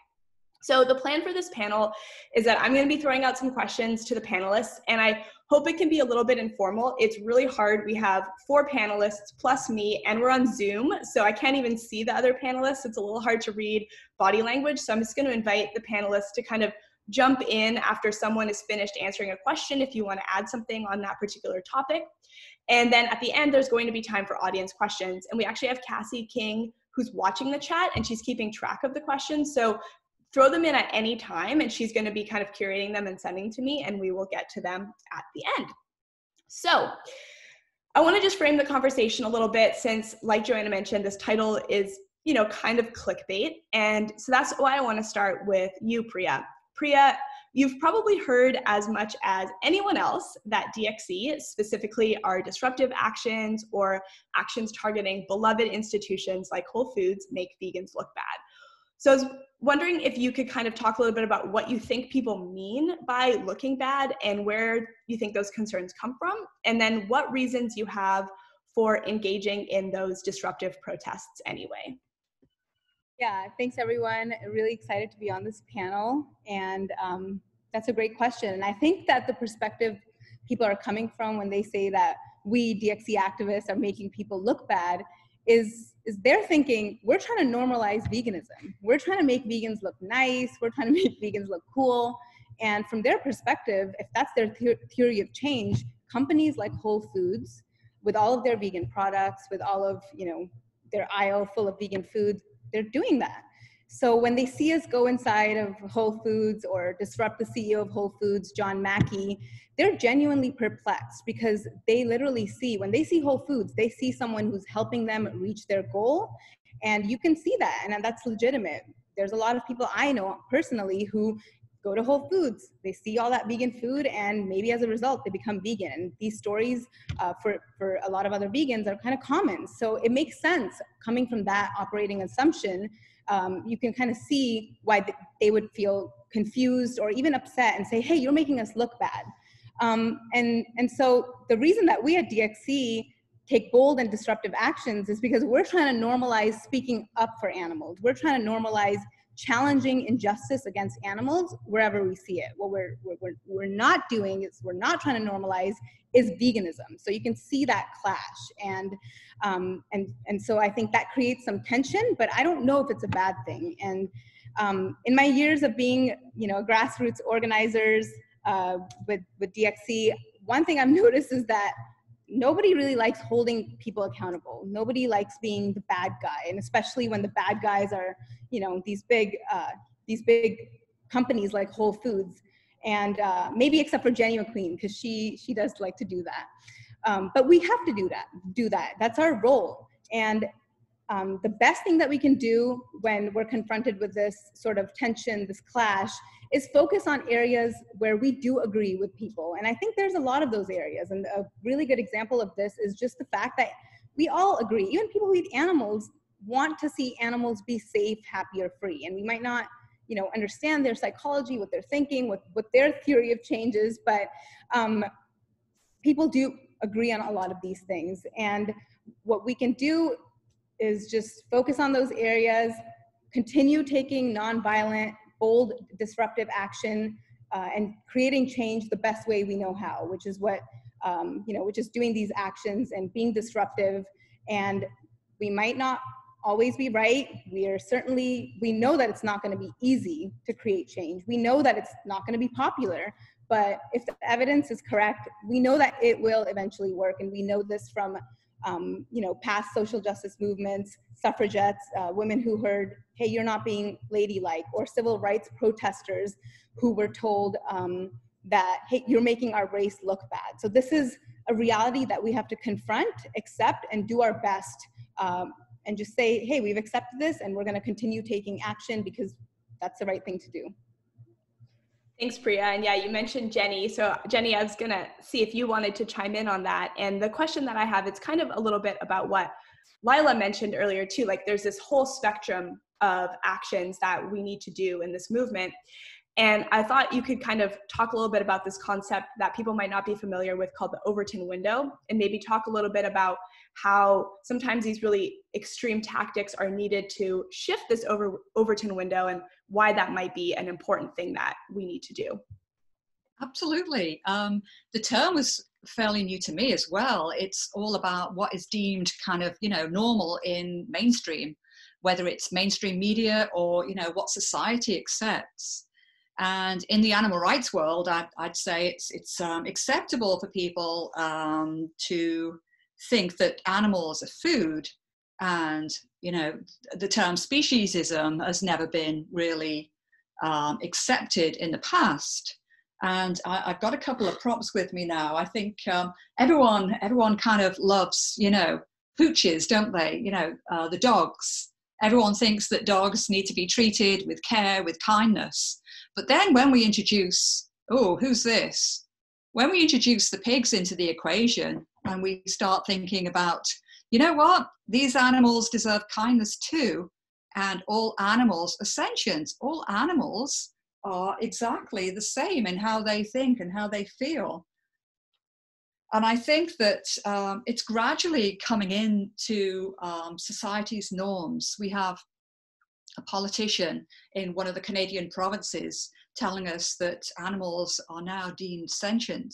So the plan for this panel is that I'm going to be throwing out some questions to the panelists, and I hope it can be a little bit informal. It's really hard. We have 4 panelists plus me, and we're on Zoom, so I can't even see the other panelists. It's a little hard to read body language, so I'm just going to invite the panelists to kind of jump in after someone is finished answering a question if you want to add something on that particular topic. And then at the end, there's going to be time for audience questions. And we actually have Cassie King, who's watching the chat, and she's keeping track of the questions. So throw them in at any time, and she's going to be kind of curating them and sending to me, and we will get to them at the end. So I want to just frame the conversation a little bit, since, like Joanna mentioned, this title is, kind of clickbait. And so that's why I want to start with you, Priya. Priya, you've probably heard as much as anyone else that DXE, specifically our disruptive actions or actions targeting beloved institutions like Whole Foods, make vegans look bad. So I was wondering if you could kind of talk a little bit about what you think people mean by looking bad and where you think those concerns come from, and then what reasons you have for engaging in those disruptive protests anyway. Yeah, thanks everyone. Really excited to be on this panel, and that's a great question. And I think that the perspective people are coming from when they say that we DXC activists are making people look bad is they're thinking we're trying to normalize veganism. We're trying to make vegans look nice. We're trying to make vegans look cool. And from their perspective, if that's their theory of change, companies like Whole Foods, with all of their vegan products, with all of their aisle full of vegan foods, they're doing that. So when they see us go inside of Whole Foods or disrupt the CEO of Whole Foods, John Mackey, they're genuinely perplexed because they literally see, when they see Whole Foods, they see someone who's helping them reach their goal. And you can see that, and that's legitimate. There's a lot of people I know personally who go to Whole Foods, they see all that vegan food, and maybe as a result, they become vegan. And these stories for a lot of other vegans are kind of common. So it makes sense coming from that operating assumption. You can kind of see why they would feel confused or even upset and say, hey, you're making us look bad. And so the reason that we at DXC take bold and disruptive actions is because we're trying to normalize speaking up for animals. We're trying to normalize challenging injustice against animals wherever we see it. What we're not doing is we're not trying to normalize is veganism. So you can see that clash. And so I think that creates some tension, but I don't know if it's a bad thing. And in my years of being, grassroots organizers with DXC, one thing I've noticed is that nobody really likes holding people accountable. Nobody likes being the bad guy, and especially when the bad guys are, these big companies like Whole Foods, and maybe except for Jenny McQueen, because she does like to do that. But we have to do that. That's our role. And the best thing that we can do when we're confronted with this sort of tension, this clash, is focus on areas where we do agree with people. And I think there's a lot of those areas. And a really good example of this is just the fact that we all agree, even people who eat animals want to see animals be safe, happy, or free. And we might not, understand their psychology, what they're thinking, what their theory of change is, but people do agree on a lot of these things. And what we can do is just focus on those areas, continue taking nonviolent, bold, disruptive action, and creating change the best way we know how, which is what, which is doing these actions and being disruptive. And we might not always be right. We know that it's not going to be easy to create change. We know that it's not going to be popular, but if the evidence is correct, we know that it will eventually work. And we know this from past social justice movements, suffragettes, women who heard, hey, you're not being ladylike, or civil rights protesters who were told that, hey, you're making our race look bad. So this is a reality that we have to confront, accept, and do our best, and just say, hey, we've accepted this and we're gonna continue taking action because that's the right thing to do. Thanks, Priya. And yeah, you mentioned Jenny. So Jenny, I was gonna see if you wanted to chime in on that. And the question that I have, it's kind of a little bit about what Lila mentioned earlier too. Like there's this whole spectrum of actions that we need to do in this movement. And I thought you could kind of talk a little bit about this concept that people might not be familiar with called the Overton window, and maybe talk a little bit about how sometimes these really extreme tactics are needed to shift this Overton window and why that might be an important thing that we need to do. Absolutely. The term was fairly new to me as well. It's all about what is deemed kind of, normal in mainstream, whether it's mainstream media or, what society accepts. And in the animal rights world, I'd say it's acceptable for people to think that animals are food. And, the term speciesism has never been really accepted in the past. And I've got a couple of props with me now. I think everyone kind of loves, pooches, don't they? The dogs. Everyone thinks that dogs need to be treated with care, with kindness. But then when we introduce, who's this? When we introduce the pigs into the equation and we start thinking about, you know what, these animals deserve kindness too, and all animals are sentient. All animals are exactly the same in how they think and how they feel. And I think that it's gradually coming into society's norms. We have a politician in one of the Canadian provinces telling us that animals are now deemed sentient.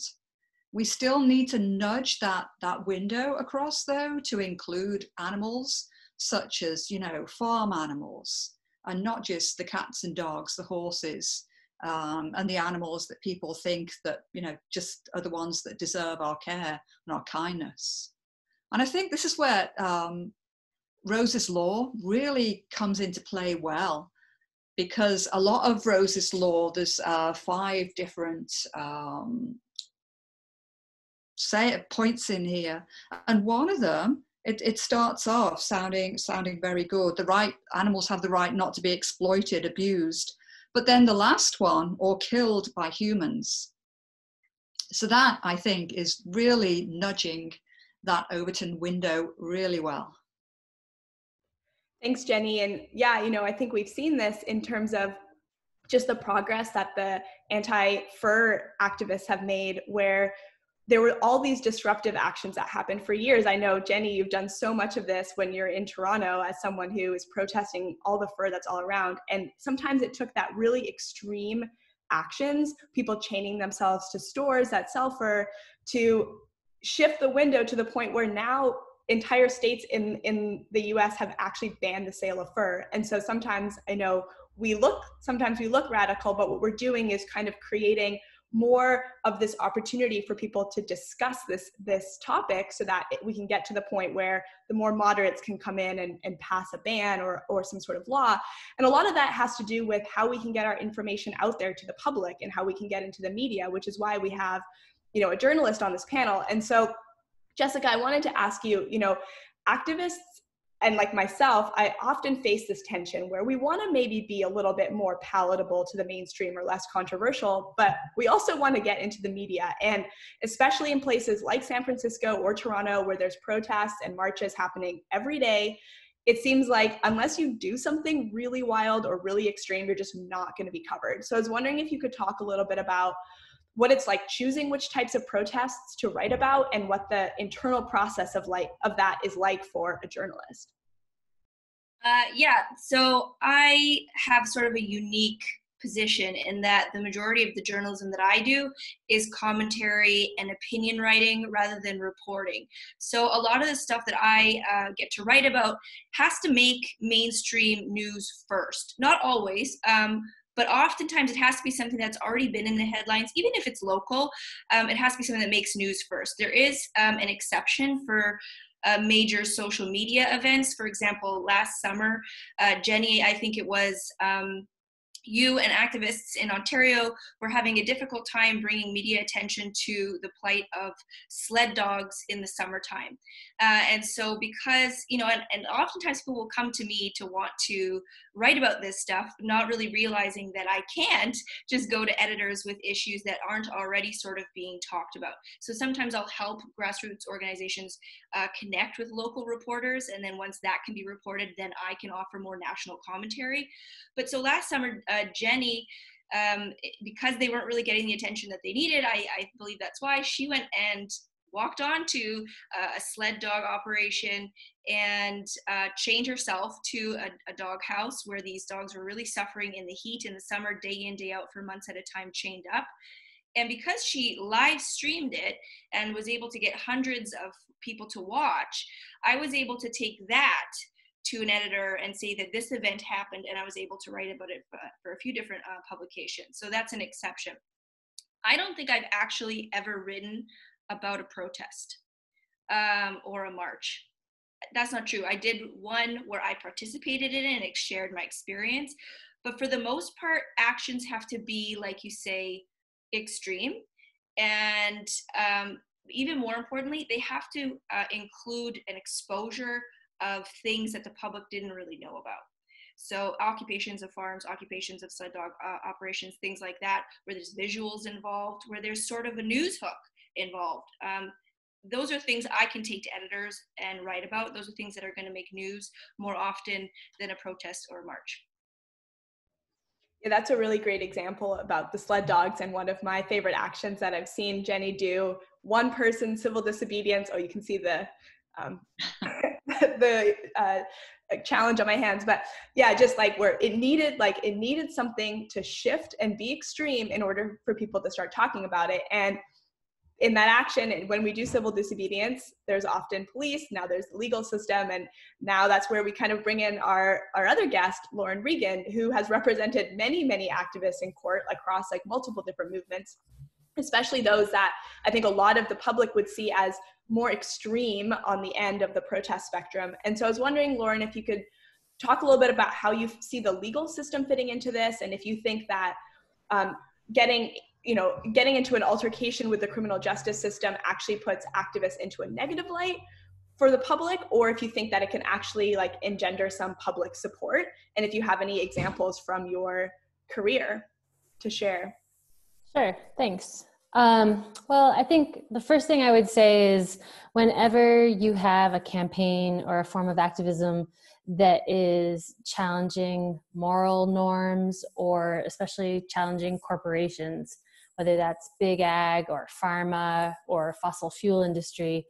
We still need to nudge that window across, though, to include animals such as, you know, farm animals, and not just the cats and dogs, the horses, and the animals that people think that, you know, just are the ones that deserve our care and our kindness. And I think this is where Rose's Law really comes into play well, because a lot of Rose's Law, there's 5 different points in here, and one of them, it starts off sounding very good. Animals have the right not to be exploited, abused, but then the last one, or killed by humans. So that, I think, is really nudging that Overton window really well. Thanks, Jenny. And yeah, you know, I think we've seen this in terms of just the progress that the anti-fur activists have made, where there were all these disruptive actions that happened for years. I know, Jenny, you've done so much of this when you're in Toronto as someone who is protesting all the fur that's all around. And sometimes it took that really extreme actions, people chaining themselves to stores that sell fur, to shift the window to the point where now entire states in the US have actually banned the sale of fur. And so sometimes I know sometimes we look radical, but what we're doing is kind of creating more of this opportunity for people to discuss this topic, so that we can get to the point where the more moderates can come in and pass a ban or some sort of law. And a lot of that has to do with how we can get our information out there to the public and how we can get into the media, which is why we have, you know, a journalist on this panel. And so, Jessica, I wanted to ask you, you know, activists and like myself, I often face this tension where we want to maybe be a little bit more palatable to the mainstream or less controversial, but we also want to get into the media. And especially in places like San Francisco or Toronto, where there's protests and marches happening every day, it seems like unless you do something really wild or really extreme, you're just not going to be covered. So I was wondering if you could talk a little bit about what it's like choosing which types of protests to write about, and what the internal process of that is like for a journalist. Yeah, so I have sort of a unique position in that the majority of the journalism that I do is commentary and opinion writing rather than reporting. So a lot of the stuff that I get to write about has to make mainstream news first. Not always, but oftentimes it has to be something that's already been in the headlines, even if it's local. It has to be something that makes news first. There is an exception for major social media events. For example, last summer, Jenny, I think it was, you and activists in Ontario were having a difficult time bringing media attention to the plight of sled dogs in the summertime. And so because, you know, and oftentimes people will come to me to want to write about this stuff, not really realizing that I can't just go to editors with issues that aren't already sort of being talked about. So sometimes I'll help grassroots organizations connect with local reporters, and then once that can be reported, then I can offer more national commentary. But so last summer, Jenny, because they weren't really getting the attention that they needed, I believe that's why, she went and walked on to a sled dog operation and chained herself to a dog house where these dogs were really suffering in the heat in the summer, day in, day out, for months at a time, chained up. And because she live streamed it and was able to get hundreds of people to watch, I was able to take that to an editor and say that this event happened, and I was able to write about it for a few different publications. So that's an exception. I don't think I've actually ever written about a protest or a march. That's not true. I did one where I participated in it and shared my experience. But for the most part, actions have to be, like you say, extreme. And even more importantly, they have to include an exposure of things that the public didn't really know about. So occupations of farms, occupations of sled dog operations, things like that, where there's visuals involved, where there's sort of a news hook involved. those are things I can take to editors and write about. Those are things that are going to make news more often than a protest or a march. Yeah, that's a really great example about the sled dogs, and one of my favorite actions that I've seen Jenny do. One person civil disobedience. Oh, you can see the challenge on my hands, but yeah, just like where it needed something to shift and be extreme in order for people to start talking about it. And in that action, and when we do civil disobedience, there's often police, now there's the legal system, and now that's where we kind of bring in our other guest, Lauren Regan, who has represented many activists in court across like multiple different movements, especially those that I think a lot of the public would see as more extreme on the end of the protest spectrum. And so I was wondering, Lauren, if you could talk a little bit about how you see the legal system fitting into this, and if you think that getting into an altercation with the criminal justice system actually puts activists into a negative light for the public, or if you think that it can actually like engender some public support, and if you have any examples from your career to share. Sure, thanks. Well, I think the first thing I would say is whenever you have a campaign or a form of activism that is challenging moral norms, or especially challenging corporations, whether that's big ag or pharma or fossil fuel industry,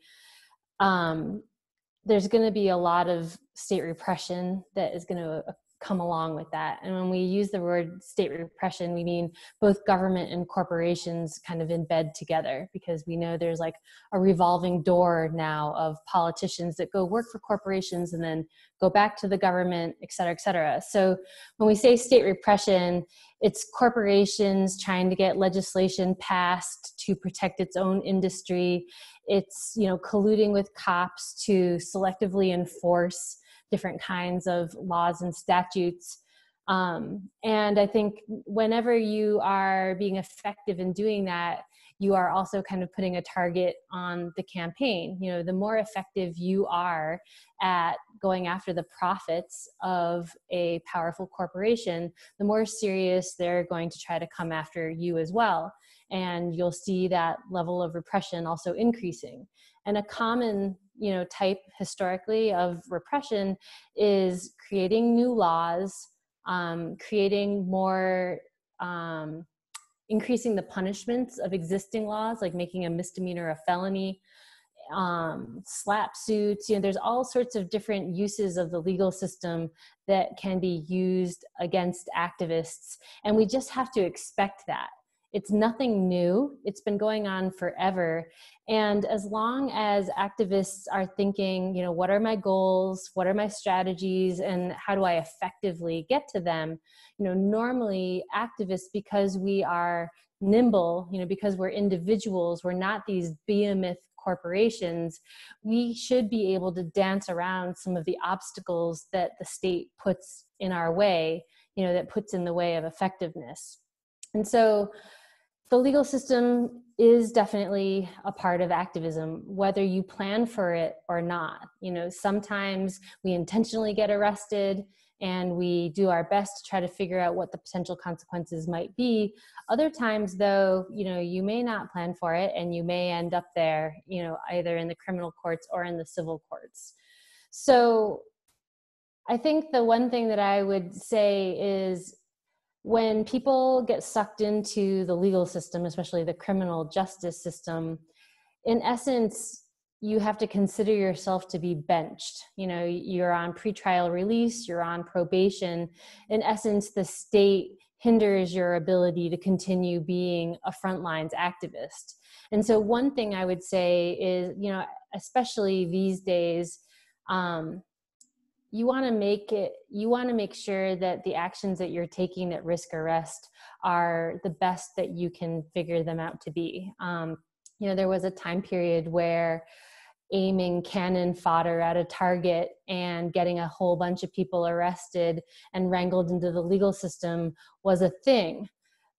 there's going to be a lot of state repression that is going to come along with that. And when we use the word state repression, we mean both government and corporations kind of in bed together, because we know there's like a revolving door now of politicians that go work for corporations and then go back to the government, et cetera, et cetera. So when we say state repression, it's corporations trying to get legislation passed to protect its own industry. It's, colluding with cops to selectively enforce different kinds of laws and statutes. And I think whenever you are being effective in doing that, you are also kind of putting a target on the campaign. The more effective you are at going after the profits of a powerful corporation, the more serious they're going to try to come after you as well. And you'll see that level of repression also increasing. And a common type historically of repression is creating new laws, creating more, increasing the punishments of existing laws, like making a misdemeanor a felony, slap suits. There's all sorts of different uses of the legal system that can be used against activists. And we just have to expect that. It's nothing new. It's been going on forever. And as long as activists are thinking, what are my goals? What are my strategies? And how do I effectively get to them? Normally activists, because we are nimble, because we're individuals, we're not these behemoth corporations, we should be able to dance around some of the obstacles that the state puts in our way, that puts in the way of effectiveness. And so the legal system is definitely a part of activism, whether you plan for it or not. Sometimes we intentionally get arrested and we do our best to try to figure out what the potential consequences might be. Other times though, you may not plan for it and you may end up there, either in the criminal courts or in the civil courts. So I think the one thing that I would say is, when people get sucked into the legal system, especially the criminal justice system, in essence, you have to consider yourself to be benched. You're on pretrial release, you're on probation. In essence, the state hinders your ability to continue being a frontlines activist. And so one thing I would say is, especially these days, you want to make sure that the actions that you're taking that risk arrest are the best that you can figure them out to be. There was a time period where aiming cannon fodder at a target and getting a whole bunch of people arrested and wrangled into the legal system was a thing.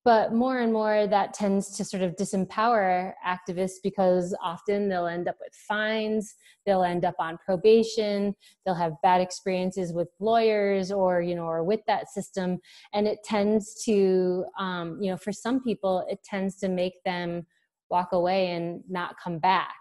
But more and more that tends to sort of disempower activists, because often they'll end up with fines, they'll end up on probation, they'll have bad experiences with lawyers or with that system. And it tends to, for some people, it tends to make them walk away and not come back.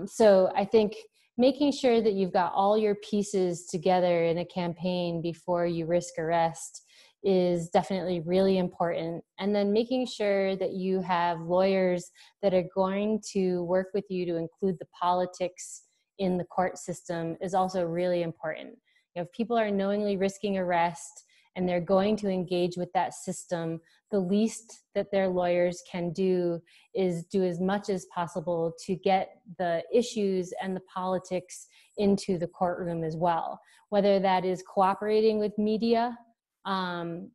So I think making sure that you've got all your pieces together in a campaign before you risk arrest is definitely really important. And then making sure that you have lawyers that are going to work with you to include the politics in the court system is also really important. If people are knowingly risking arrest and they're going to engage with that system, the least that their lawyers can do is do as much as possible to get the issues and the politics into the courtroom as well. Whether that is cooperating with media,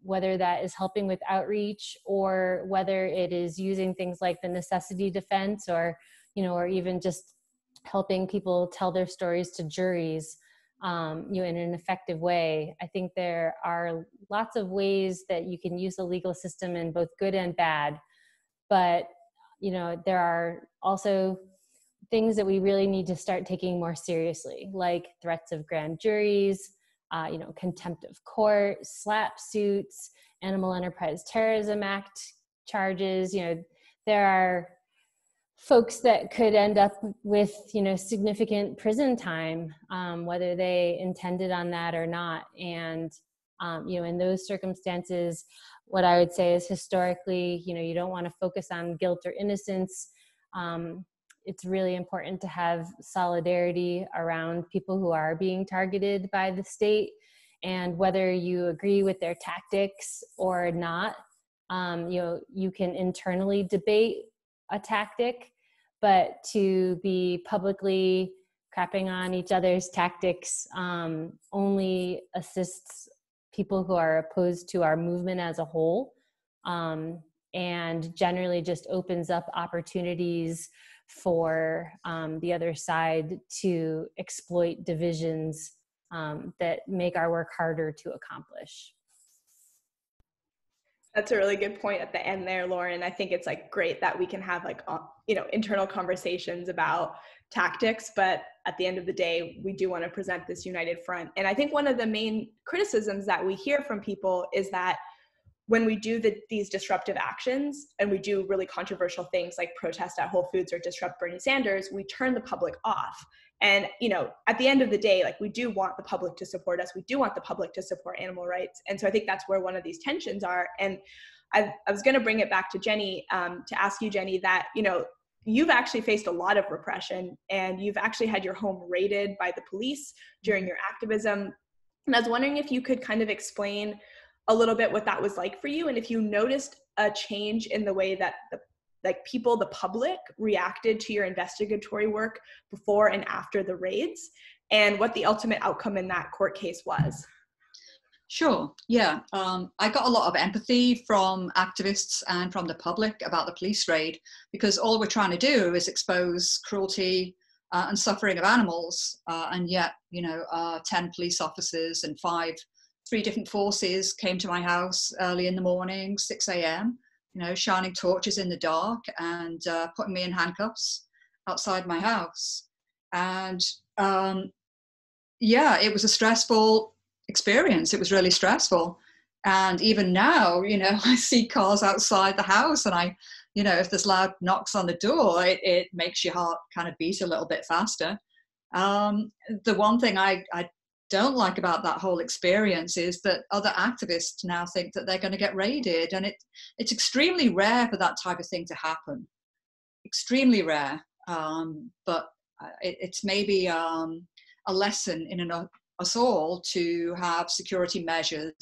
whether that is helping with outreach, or whether it is using things like the necessity defense, or, or even just helping people tell their stories to juries, in an effective way. I think there are lots of ways that you can use the legal system in both good and bad, but there are also things that we really need to start taking more seriously, like threats of grand juries, contempt of court, SLAPP suits, Animal Enterprise Terrorism Act charges. There are folks that could end up with, significant prison time, whether they intended on that or not. And, in those circumstances, what I would say is historically, you don't want to focus on guilt or innocence. It's really important to have solidarity around people who are being targeted by the state, and whether you agree with their tactics or not, you can internally debate a tactic, but to be publicly crapping on each other's tactics only assists people who are opposed to our movement as a whole, and generally just opens up opportunities for the other side to exploit divisions that make our work harder to accomplish. That's a really good point at the end there, Lauren. I think it's great that we can have internal conversations about tactics, but at the end of the day, we do want to present this united front. And I think one of the main criticisms that we hear from people is that when we do these disruptive actions and we do really controversial things like protest at Whole Foods or disrupt Bernie Sanders, we turn the public off. And, at the end of the day, we do want the public to support us. We do want the public to support animal rights. And so I think that's where one of these tensions are. And I was going to bring it back to Jenny, to ask you, Jenny, that, you've actually faced a lot of repression, and you've actually had your home raided by the police during your activism. And I was wondering if you could kind of explain a little bit what that was like for you, and if you noticed a change in the way that the public reacted to your investigatory work before and after the raids, and what the ultimate outcome in that court case was. Sure, yeah. I got a lot of empathy from activists and from the public about the police raid, because all we're trying to do is expose cruelty and suffering of animals, and yet, 10 police officers and 3 different forces came to my house early in the morning, 6 a.m., shining torches in the dark and putting me in handcuffs outside my house. And it was a stressful experience. It was really stressful. And even now, I see cars outside the house, and if there's loud knocks on the door, it makes your heart kind of beat a little bit faster. The one thing I don't like about that whole experience is that other activists now think that they're going to get raided, and it's extremely rare for that type of thing to happen. Extremely rare, but it's maybe a lesson in us all to have security measures,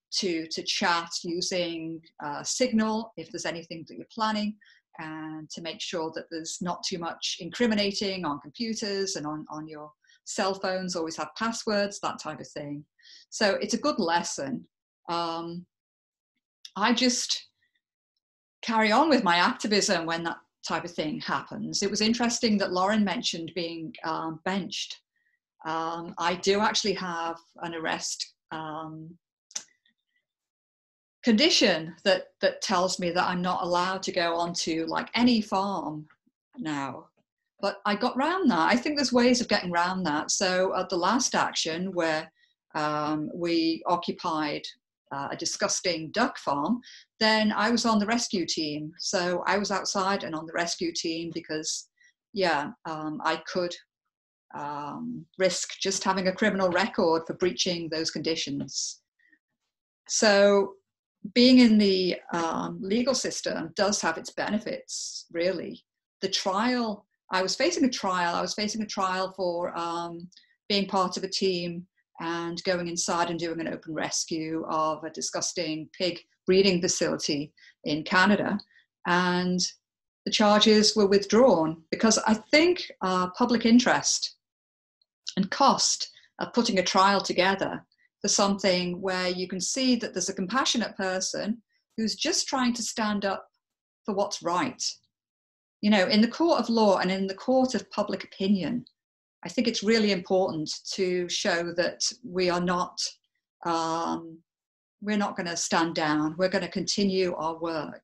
to chat using Signal if there's anything that you're planning, and to make sure that there's not too much incriminating on computers and on your cell phones. Always have passwords, that type of thing. So it's a good lesson. I just carry on with my activism when that type of thing happens. It was interesting that Lauren mentioned being benched. I do actually have an arrest condition that tells me that I'm not allowed to go onto any farm now. But I got around that. I think there's ways of getting around that. So at the last action where we occupied a disgusting duck farm, then I was on the rescue team. So I was outside and on the rescue team because I could risk just having a criminal record for breaching those conditions. So being in the legal system does have its benefits, really. The trial, I was facing a trial for being part of a team and going inside and doing an open rescue of a disgusting pig breeding facility in Canada. And the charges were withdrawn because I think public interest and cost of putting a trial together for something where you can see that there's a compassionate person who's just trying to stand up for what's right. You know, in the court of law and in the court of public opinion, I think it's really important to show that we are not, we're not going to stand down. We're going to continue our work.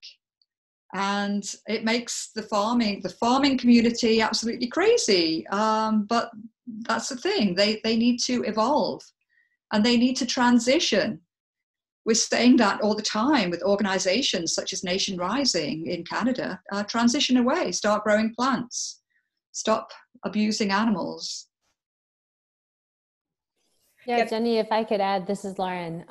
And it makes the farming community absolutely crazy. But that's the thing, they need to evolve and they need to transition. We're saying that all the time with organizations such as Nation Rising in Canada, transition away, start growing plants, stop abusing animals. Yeah, Jenny, if I could add, this is Lauren.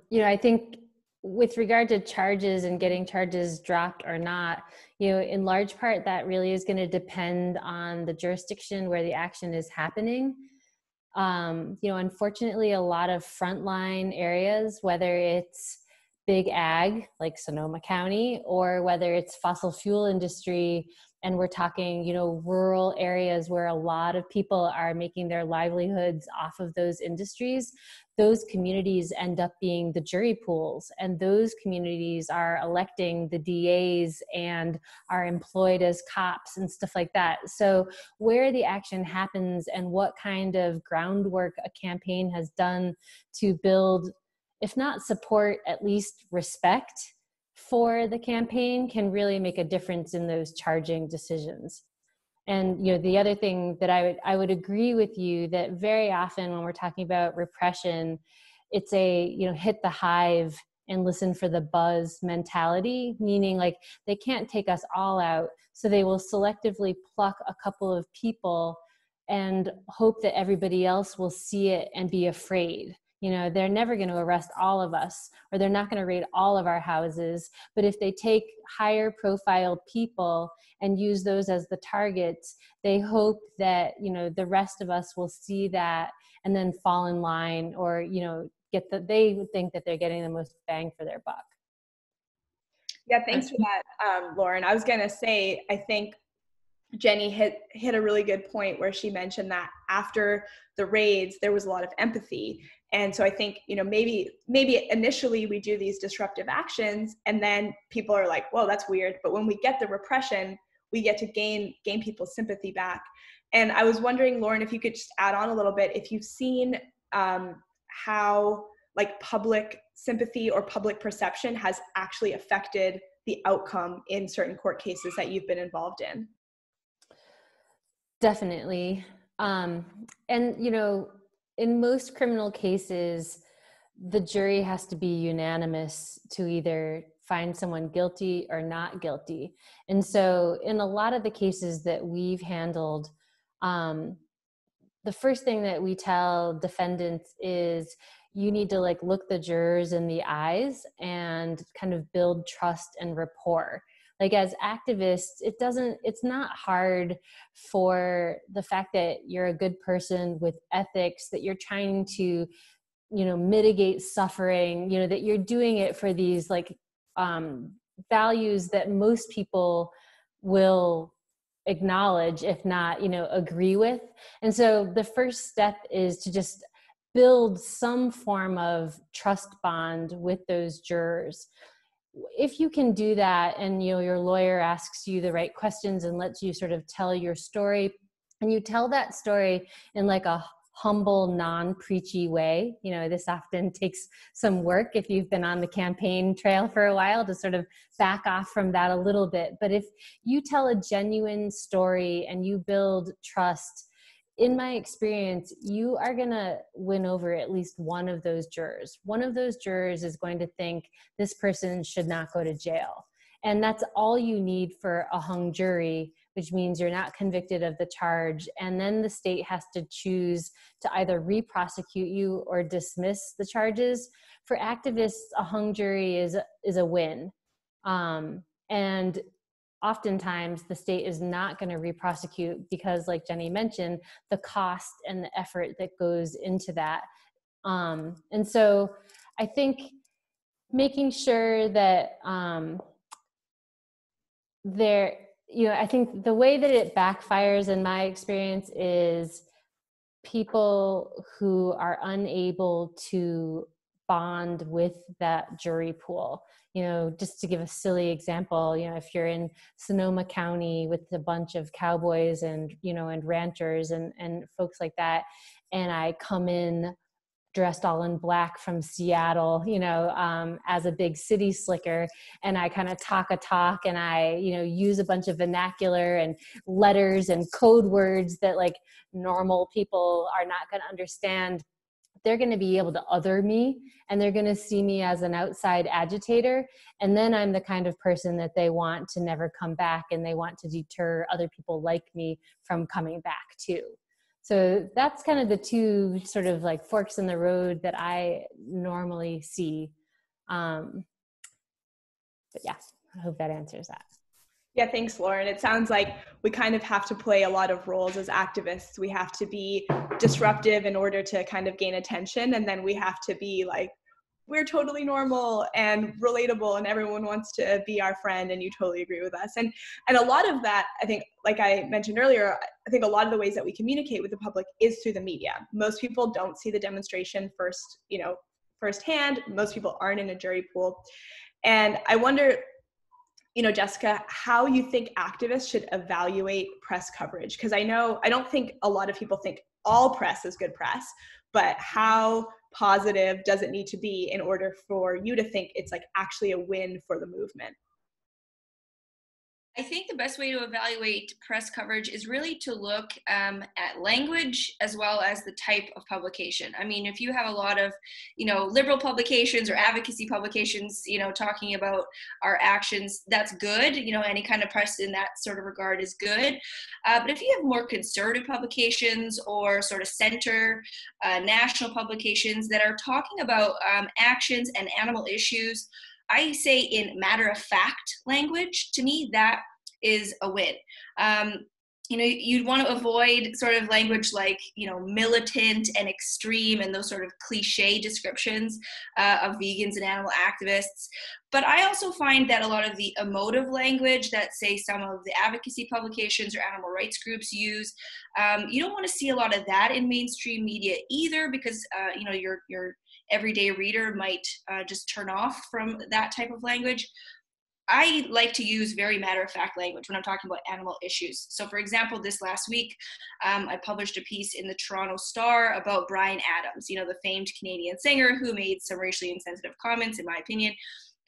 You know, I think with regard to charges and getting charges dropped or not, you know, in large part, that really is going to depend on the jurisdiction where the action is happening. You know, unfortunately, a lot of frontline areas, whether it's big ag like Sonoma County, or whether it's fossil fuel industry, and we're talking, you know, rural areas where a lot of people are making their livelihoods off of those industries, those communities end up being the jury pools, and those communities are electing the DAs and are employed as cops and stuff like that. So where the action happens and what kind of groundwork a campaign has done to build, if not support, at least respect for the campaign can really make a difference in those charging decisions. And, you know, the other thing that I would agree with you that very often when we're talking about repression, it's a, you know, hit the hive and listen for the buzz mentality, meaning like they can't take us all out. So they will selectively pluck a couple of people and hope that everybody else will see it and be afraid. You know, they're never going to arrest all of us, or they're not going to raid all of our houses. But if they take higher profile people and use those as the targets, they hope that, you know, the rest of us will see that and then fall in line, or, you know, they think that they're getting the most bang for their buck. Yeah, thanks for that, Lauren. I was going to say, I think Jenny hit a really good point where she mentioned that after the raids, there was a lot of empathy. And so I think, you know, maybe initially we do these disruptive actions and then people are like, well, that's weird. But when we get the repression, we get to gain people's sympathy back. And I was wondering, Lauren, if you could just add on a little bit, if you've seen how like public sympathy or public perception has actually affected the outcome in certain court cases that you've been involved in. Definitely. And, you know, in most criminal cases, the jury has to be unanimous to either find someone guilty or not guilty. And so in a lot of the cases that we've handled, the first thing that we tell defendants is you need to like look the jurors in the eyes and kind of build trust and rapport. Like as activists, it's not hard for the fact that you're a good person with ethics, that you're trying to, you know, mitigate suffering, you know, that you're doing it for these like values that most people will acknowledge, if not, you know, agree with. And so the first step is to just build some form of trust bond with those jurors. If you can do that and, you know, your lawyer asks you the right questions and lets you sort of tell your story, and you tell that story in like a humble, non-preachy way, you know, this often takes some work if you've been on the campaign trail for a while to sort of back off from that a little bit. But if you tell a genuine story and you build trust, in my experience, you are going to win over at least one of those jurors. One of those jurors is going to think this person should not go to jail. And that's all you need for a hung jury which means you're not convicted of the charge. And then the state has to choose to either re-prosecute you or dismiss the charges. For activists, a hung jury is a win. And oftentimes the state is not going to re-prosecute because, like Jenny mentioned, the cost and the effort that goes into that. And so I think making sure that I think the way that it backfires in my experience is people who are unable to bond with that jury pool. Just to give a silly example, if you're in Sonoma County with a bunch of cowboys and ranchers and folks like that, and I come in dressed all in black from Seattle, as a big city slicker, and I kind of talk a talk and I, use a bunch of vernacular and letters and code words that like normal people are not going to understand. They're going to be able to other me, and they're going to see me as an outside agitator. And then I'm the kind of person that they want to never come back, and they want to deter other people like me from coming back too. So that's kind of the two sort of like forks in the road that I normally see. But yeah, I hope that answers that. Yeah, thanks, Lauren. It sounds like we kind of have to play a lot of roles as activists. We have to be disruptive in order to kind of gain attention. And then we have to be like, we're totally normal and relatable and everyone wants to be our friend and you totally agree with us. And a lot of that, I think, like I mentioned earlier, I think a lot of the ways that we communicate with the public is through the media. Most people don't see the demonstration firsthand. Most people aren't in a jury pool. And I wonder, Jessica, how you think activists should evaluate press coverage? Because I don't think a lot of people think all press is good press, but how positive does it need to be in order for you to think it's like actually a win for the movement? I think the best way to evaluate press coverage is really to look at language as well as the type of publication. I mean, if you have a lot of, liberal publications or advocacy publications, talking about our actions, that's good. Any kind of press in that sort of regard is good. But if you have more conservative publications or sort of center national publications that are talking about actions and animal issues, I say in matter-of-fact language, to me, that is a win. You'd want to avoid sort of language like, militant and extreme and those sort of cliche descriptions of vegans and animal activists. But I also find that a lot of the emotive language that, say, some of the advocacy publications or animal rights groups use, you don't want to see a lot of that in mainstream media either, because, your everyday reader might just turn off from that type of language. I like to use very matter-of-fact language when I'm talking about animal issues. So for example, this last week, I published a piece in the Toronto Star about Bryan Adams, the famed Canadian singer who made some racially insensitive comments, in my opinion,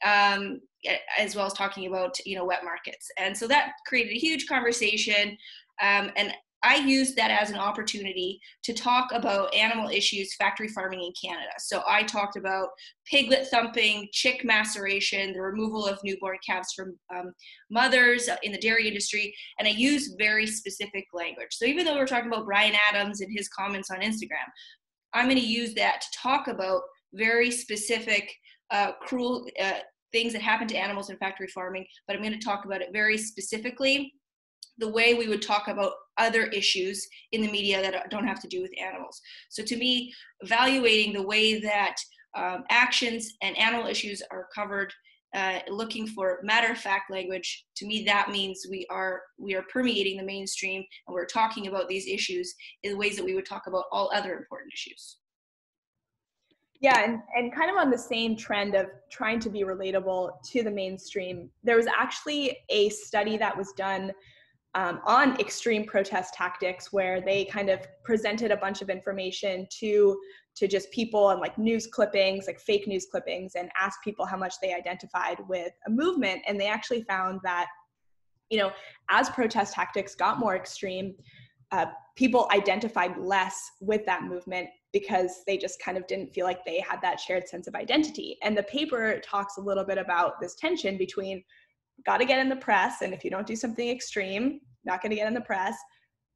as well as talking about, wet markets. And so that created a huge conversation. And I used that as an opportunity to talk about animal issues, factory farming in Canada. So I talked about piglet thumping, chick maceration, the removal of newborn calves from mothers in the dairy industry, and I used very specific language. So even though we're talking about Bryan Adams and his comments on Instagram, I'm going to use that to talk about very specific, cruel things that happen to animals in factory farming, but I'm going to talk about it very specifically, the way we would talk about other issues in the media that don't have to do with animals. So to me, evaluating the way that actions and animal issues are covered, looking for matter-of-fact language, to me that means we are permeating the mainstream and we're talking about these issues in ways that we would talk about all other important issues. Yeah, and kind of on the same trend of trying to be relatable to the mainstream, there was actually a study that was done on extreme protest tactics where they kind of presented a bunch of information to just people and like news clippings, like fake news clippings, and asked people how much they identified with a movement. And they actually found that, as protest tactics got more extreme, people identified less with that movement because they just kind of didn't feel like they had that shared sense of identity. And the paper talks a little bit about this tension between got to get in the press, and if you don't do something extreme, not going to get in the press,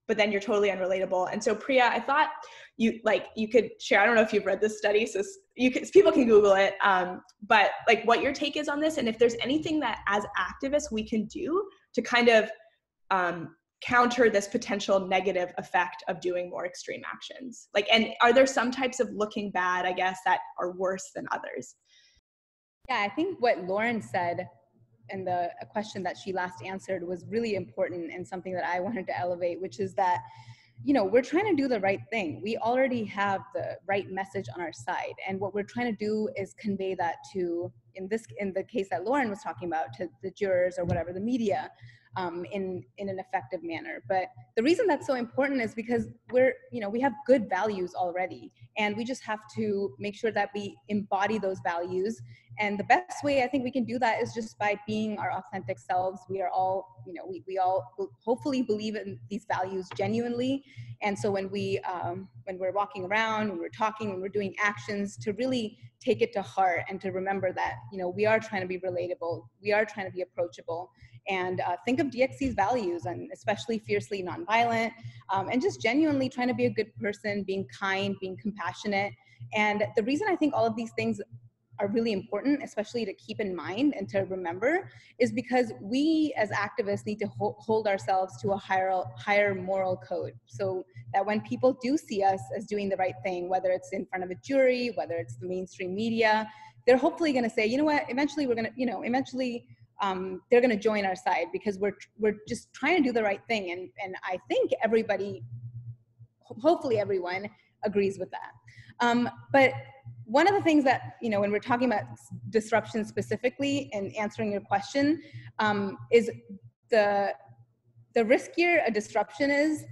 but then you're totally unrelatable. And so Priya, I thought you could share, I don't know if you've read this study, so people can Google it, but like what your take is on this, and if there's anything that as activists we can do to kind of counter this potential negative effect of doing more extreme actions. Like, and are there some types of looking bad, I guess, that are worse than others? Yeah, I think what Lauren said and a question that she last answered was really important and something that I wanted to elevate, which is that, you know, we're trying to do the right thing. We already have the right message on our side. And what we're trying to do is convey that to, in the case that Lauren was talking about, to the jurors or whatever, the media, in an effective manner. But the reason that's so important is because we have good values already, and we just have to make sure that we embody those values. And the best way I think we can do that is just by being our authentic selves. We are all, we all hopefully believe in these values genuinely. And so when we're walking around, when we're talking, when we're doing actions, to really take it to heart and to remember that, we are trying to be relatable, we are trying to be approachable, and think of DXC's values, and especially fiercely nonviolent, and just genuinely trying to be a good person, being kind, being compassionate. And the reason I think all of these things are really important, especially to keep in mind and to remember, is because we as activists need to hold ourselves to a higher moral code, so that when people do see us as doing the right thing, whether it's in front of a jury, whether it's the mainstream media, they're hopefully going to say, you know what, eventually we're going to, they're going to join our side, because we're just trying to do the right thing. And I think hopefully everyone agrees with that. But one of the things that, when we're talking about disruption specifically and answering your question, is the riskier a disruption is,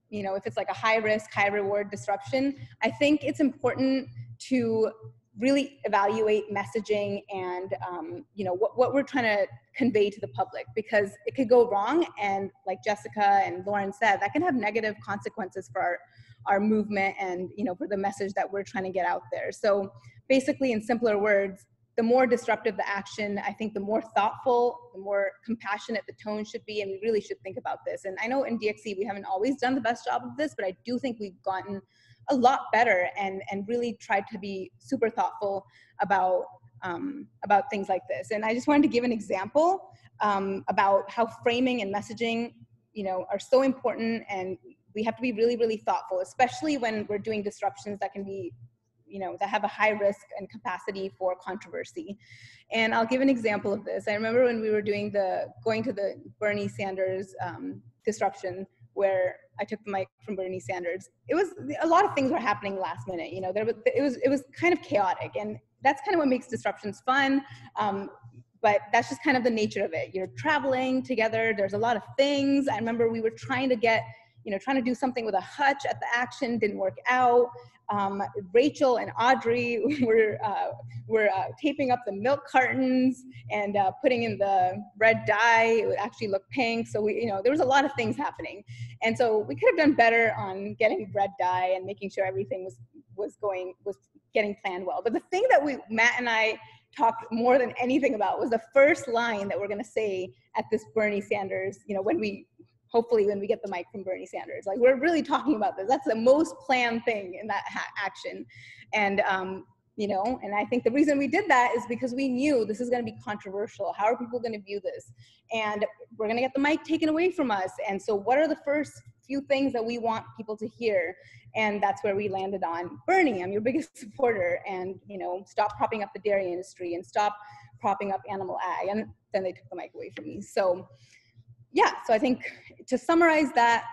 if it's like a high risk, high reward disruption, I think it's important to really evaluate messaging and, what we're trying to convey to the public, because it could go wrong. And like Jessica and Lauren said, that can have negative consequences for our movement and, for the message that we're trying to get out there. So basically, in simpler words, the more disruptive the action, I think the more thoughtful, the more compassionate the tone should be, and we really should think about this. And I know in DXC we haven't always done the best job of this, but I do think we've gotten a lot better and really tried to be super thoughtful about things like this. And I just wanted to give an example about how framing and messaging, are so important, and we have to be really, really thoughtful, especially when we're doing disruptions that can be, that have a high risk and capacity for controversy. And I'll give an example of this. I remember when we were going to the Bernie Sanders disruption, where I took the mic from Bernie Sanders. It was, a lot of things were happening last minute. It was kind of chaotic, and that's kind of what makes disruptions fun. But that's just kind of the nature of it. You're traveling together. There's a lot of things. I remember we were trying to do something with a hutch at the action, didn't work out. Rachel and Audrey were taping up the milk cartons and putting in the red dye. It would actually look pink. So there was a lot of things happening. And so we could have done better on getting red dye and making sure everything was getting planned well. But the thing that Matt and I talked more than anything about was the first line that we're going to say at this Bernie Sanders, hopefully when we get the mic from Bernie Sanders. Like, we're really talking about this. That's the most planned thing in that action. And, and I think the reason we did that is because we knew this is going to be controversial. How are people going to view this? And we're going to get the mic taken away from us. And so what are the first few things that we want people to hear? And that's where we landed on Bernie, I'm your biggest supporter, and, stop propping up the dairy industry and stop propping up animal ag. And then they took the mic away from me. So yeah, so I think to summarize that,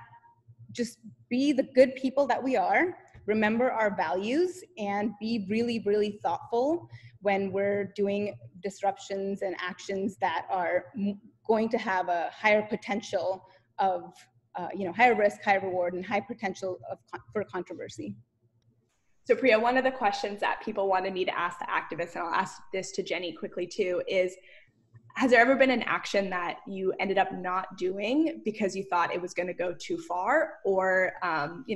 just be the good people that we are, remember our values, and be really, really thoughtful when we're doing disruptions and actions that are going to have a higher potential of, higher risk, higher reward, and high potential for controversy. So Priya, one of the questions that people wanted me to ask the activists, and I'll ask this to Jenny quickly too, is, has there ever been an action that you ended up not doing because you thought it was going to go too far, or,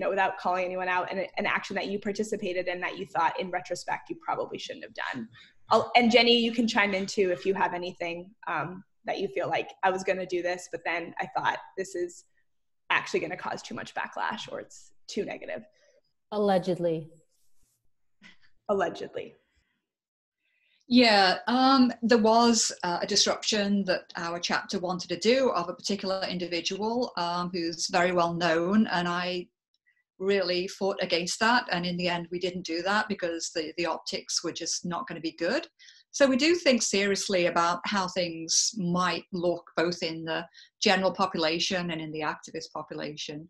without calling anyone out, and an action that you participated in that you thought in retrospect you probably shouldn't have done? And Jenny, you can chime in too if you have anything that you feel like, I was going to do this, but then I thought this is actually going to cause too much backlash or it's too negative. Allegedly. Yeah, there was a disruption that our chapter wanted to do of a particular individual who's very well known, and I really fought against that. And in the end, we didn't do that because the optics were just not going to be good. So we do think seriously about how things might look both in the general population and in the activist population.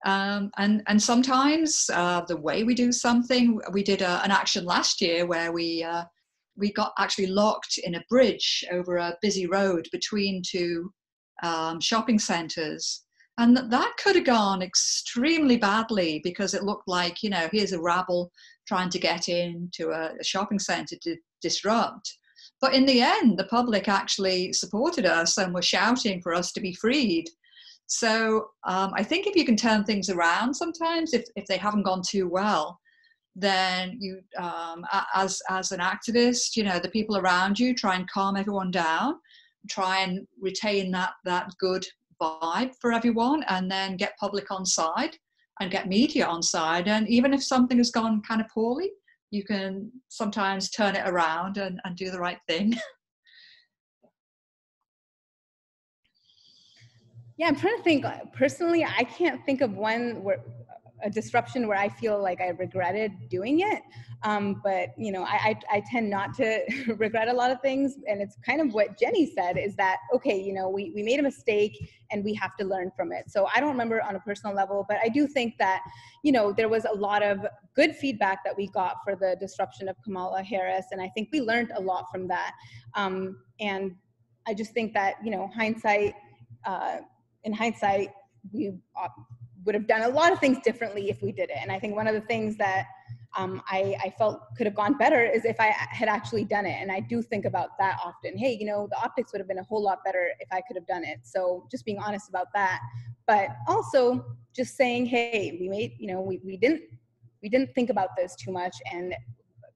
And sometimes the way we do something, we did an action last year where we got actually locked in a bridge over a busy road between two shopping centers. And that could have gone extremely badly because it looked like, you know, here's a rabble trying to get into a shopping center to disrupt. But in the end, the public actually supported us and were shouting for us to be freed. So I think if you can turn things around sometimes, if they haven't gone too well, then you, as an activist, you know, the people around you try and calm everyone down, try and retain that good vibe for everyone, and then get public on side and get media on side. And even if something has gone kind of poorly, you can sometimes turn it around and do the right thing. Yeah, I'm trying to think. Personally, I can't think of a disruption where I feel like I regretted doing it. But you know, I tend not to regret a lot of things. And it's kind of what Jenny said, is that, okay, you know, we made a mistake and we have to learn from it. So I don't remember on a personal level, but I do think that, you know, there was a lot of good feedback that we got for the disruption of Kamala Harris. And I think we learned a lot from that. And I just think that, you know, in hindsight, we would have done a lot of things differently if we did it. And I think one of the things that I felt could have gone better is if I had actually done it. And I do think about that often. Hey, you know, the optics would have been a whole lot better if I could have done it. So just being honest about that, but also just saying, hey, we made, you know, we didn't think about this too much. And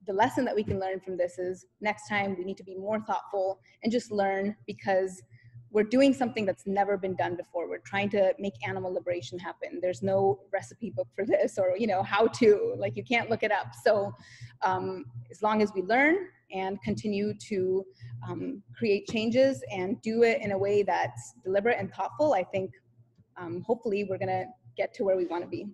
the lesson that we can learn from this is next time we need to be more thoughtful and just learn, because we're doing something that's never been done before. We're trying to make animal liberation happen. There's no recipe book for this, or, you know, how to, like, you can't look it up. So as long as we learn and continue to create changes and do it in a way that's deliberate and thoughtful, I think hopefully we're gonna get to where we wanna be.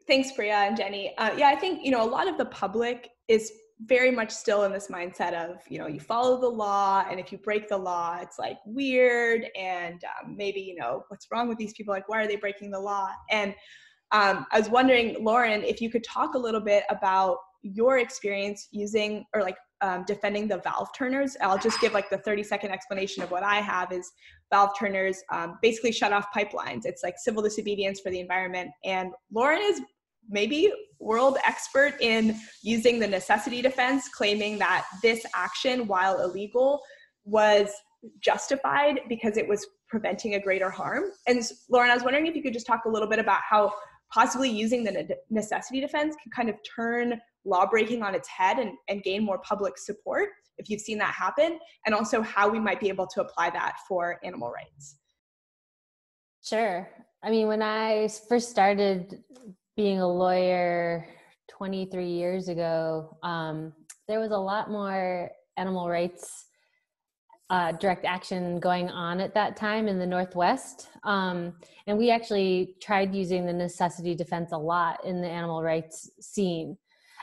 Thanks, Priya and Jenny. Yeah, I think, you know, a lot of the public is very much still in this mindset of, you know, you follow the law, and if you break the law, it's like weird, and maybe, you know, what's wrong with these people? Like, why are they breaking the law? And I was wondering, Lauren, if you could talk a little bit about your experience using, or like defending the valve turners. I'll just give like the 30-second explanation of what I have. Is valve turners basically shut off pipelines. It's like civil disobedience for the environment. And Lauren is maybe world expert in using the necessity defense, claiming that this action, while illegal, was justified because it was preventing a greater harm. And Lauren, I was wondering if you could just talk a little bit about how possibly using the necessity defense can kind of turn lawbreaking on its head and gain more public support, if you've seen that happen, and also how we might be able to apply that for animal rights. Sure. I mean, when I first started being a lawyer 23 years ago, there was a lot more animal rights direct action going on at that time in the Northwest. And we actually tried using the necessity defense a lot in the animal rights scene.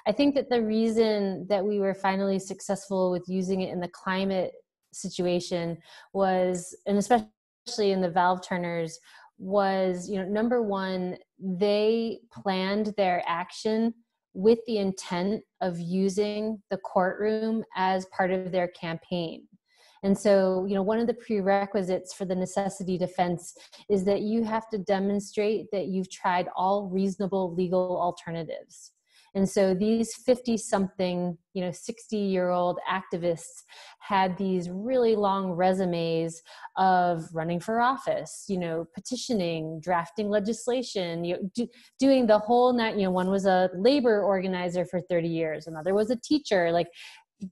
I think that the reason that we were finally successful with using it in the climate situation was, and especially in the valve turners, was, you know, number one, they planned their action with the intent of using the courtroom as part of their campaign. And so, you know, one of the prerequisites for the necessity defense is that you have to demonstrate that you've tried all reasonable legal alternatives. And so these 50-something, you know, 60-year-old activists had these really long resumes of running for office, you know, petitioning, drafting legislation, you know, doing the whole night. You know, one was a labor organizer for 30 years, another was a teacher. Like,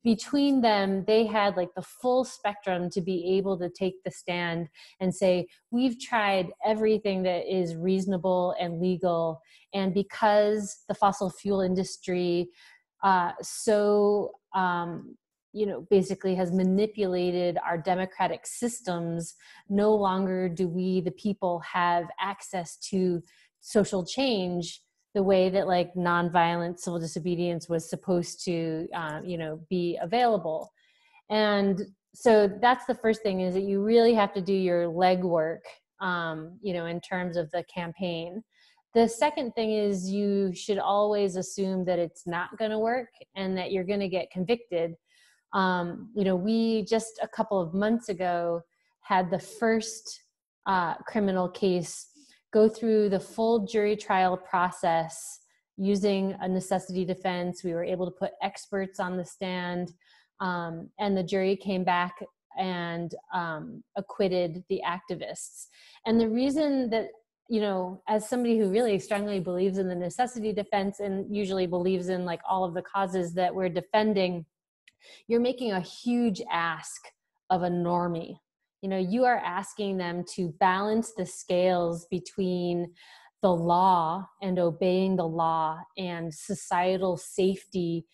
between them, they had like the full spectrum to be able to take the stand and say, we've tried everything that is reasonable and legal. And because the fossil fuel industry basically has manipulated our democratic systems, no longer do we, the people, have access to social change the way that like nonviolent civil disobedience was supposed to, be available. And so that's the first thing, is that you really have to do your legwork, in terms of the campaign. The second thing is you should always assume that it's not going to work and that you're going to get convicted. We just a couple of months ago had the first criminal case go through the full jury trial process using a necessity defense. We were able to put experts on the stand, and the jury came back and acquitted the activists. And the reason that, as somebody who really strongly believes in the necessity defense and usually believes in like all of the causes that we're defending, you're making a huge ask of a normie. You are asking them to balance the scales between the law and obeying the law and societal safety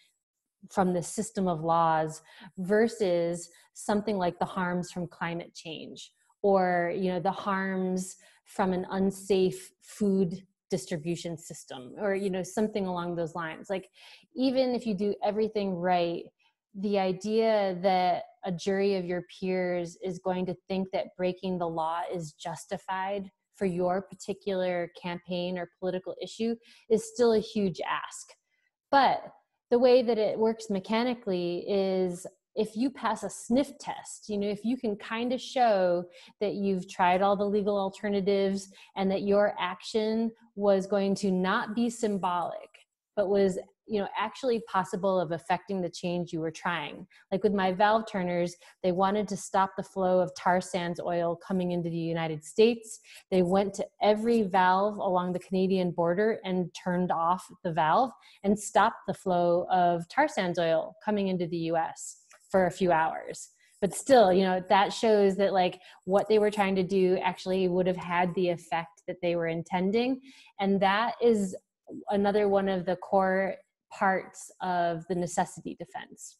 from the system of laws versus something like the harms from climate change, or, the harms from an unsafe food distribution system, or, something along those lines. Like, even if you do everything right, the idea that a jury of your peers is going to think that breaking the law is justified for your particular campaign or political issue is still a huge ask. But the way that it works mechanically is, if you pass a sniff test, if you can kind of show that you've tried all the legal alternatives and that your action was going to not be symbolic, but was actually possible of affecting the change you were trying. Like with my valve turners, they wanted to stop the flow of tar sands oil coming into the United States. They went to every valve along the Canadian border and turned off the valve and stopped the flow of tar sands oil coming into the US for a few hours. But still, that shows that like what they were trying to do actually would have had the effect that they were intending. And that is another one of the core parts of the necessity defense.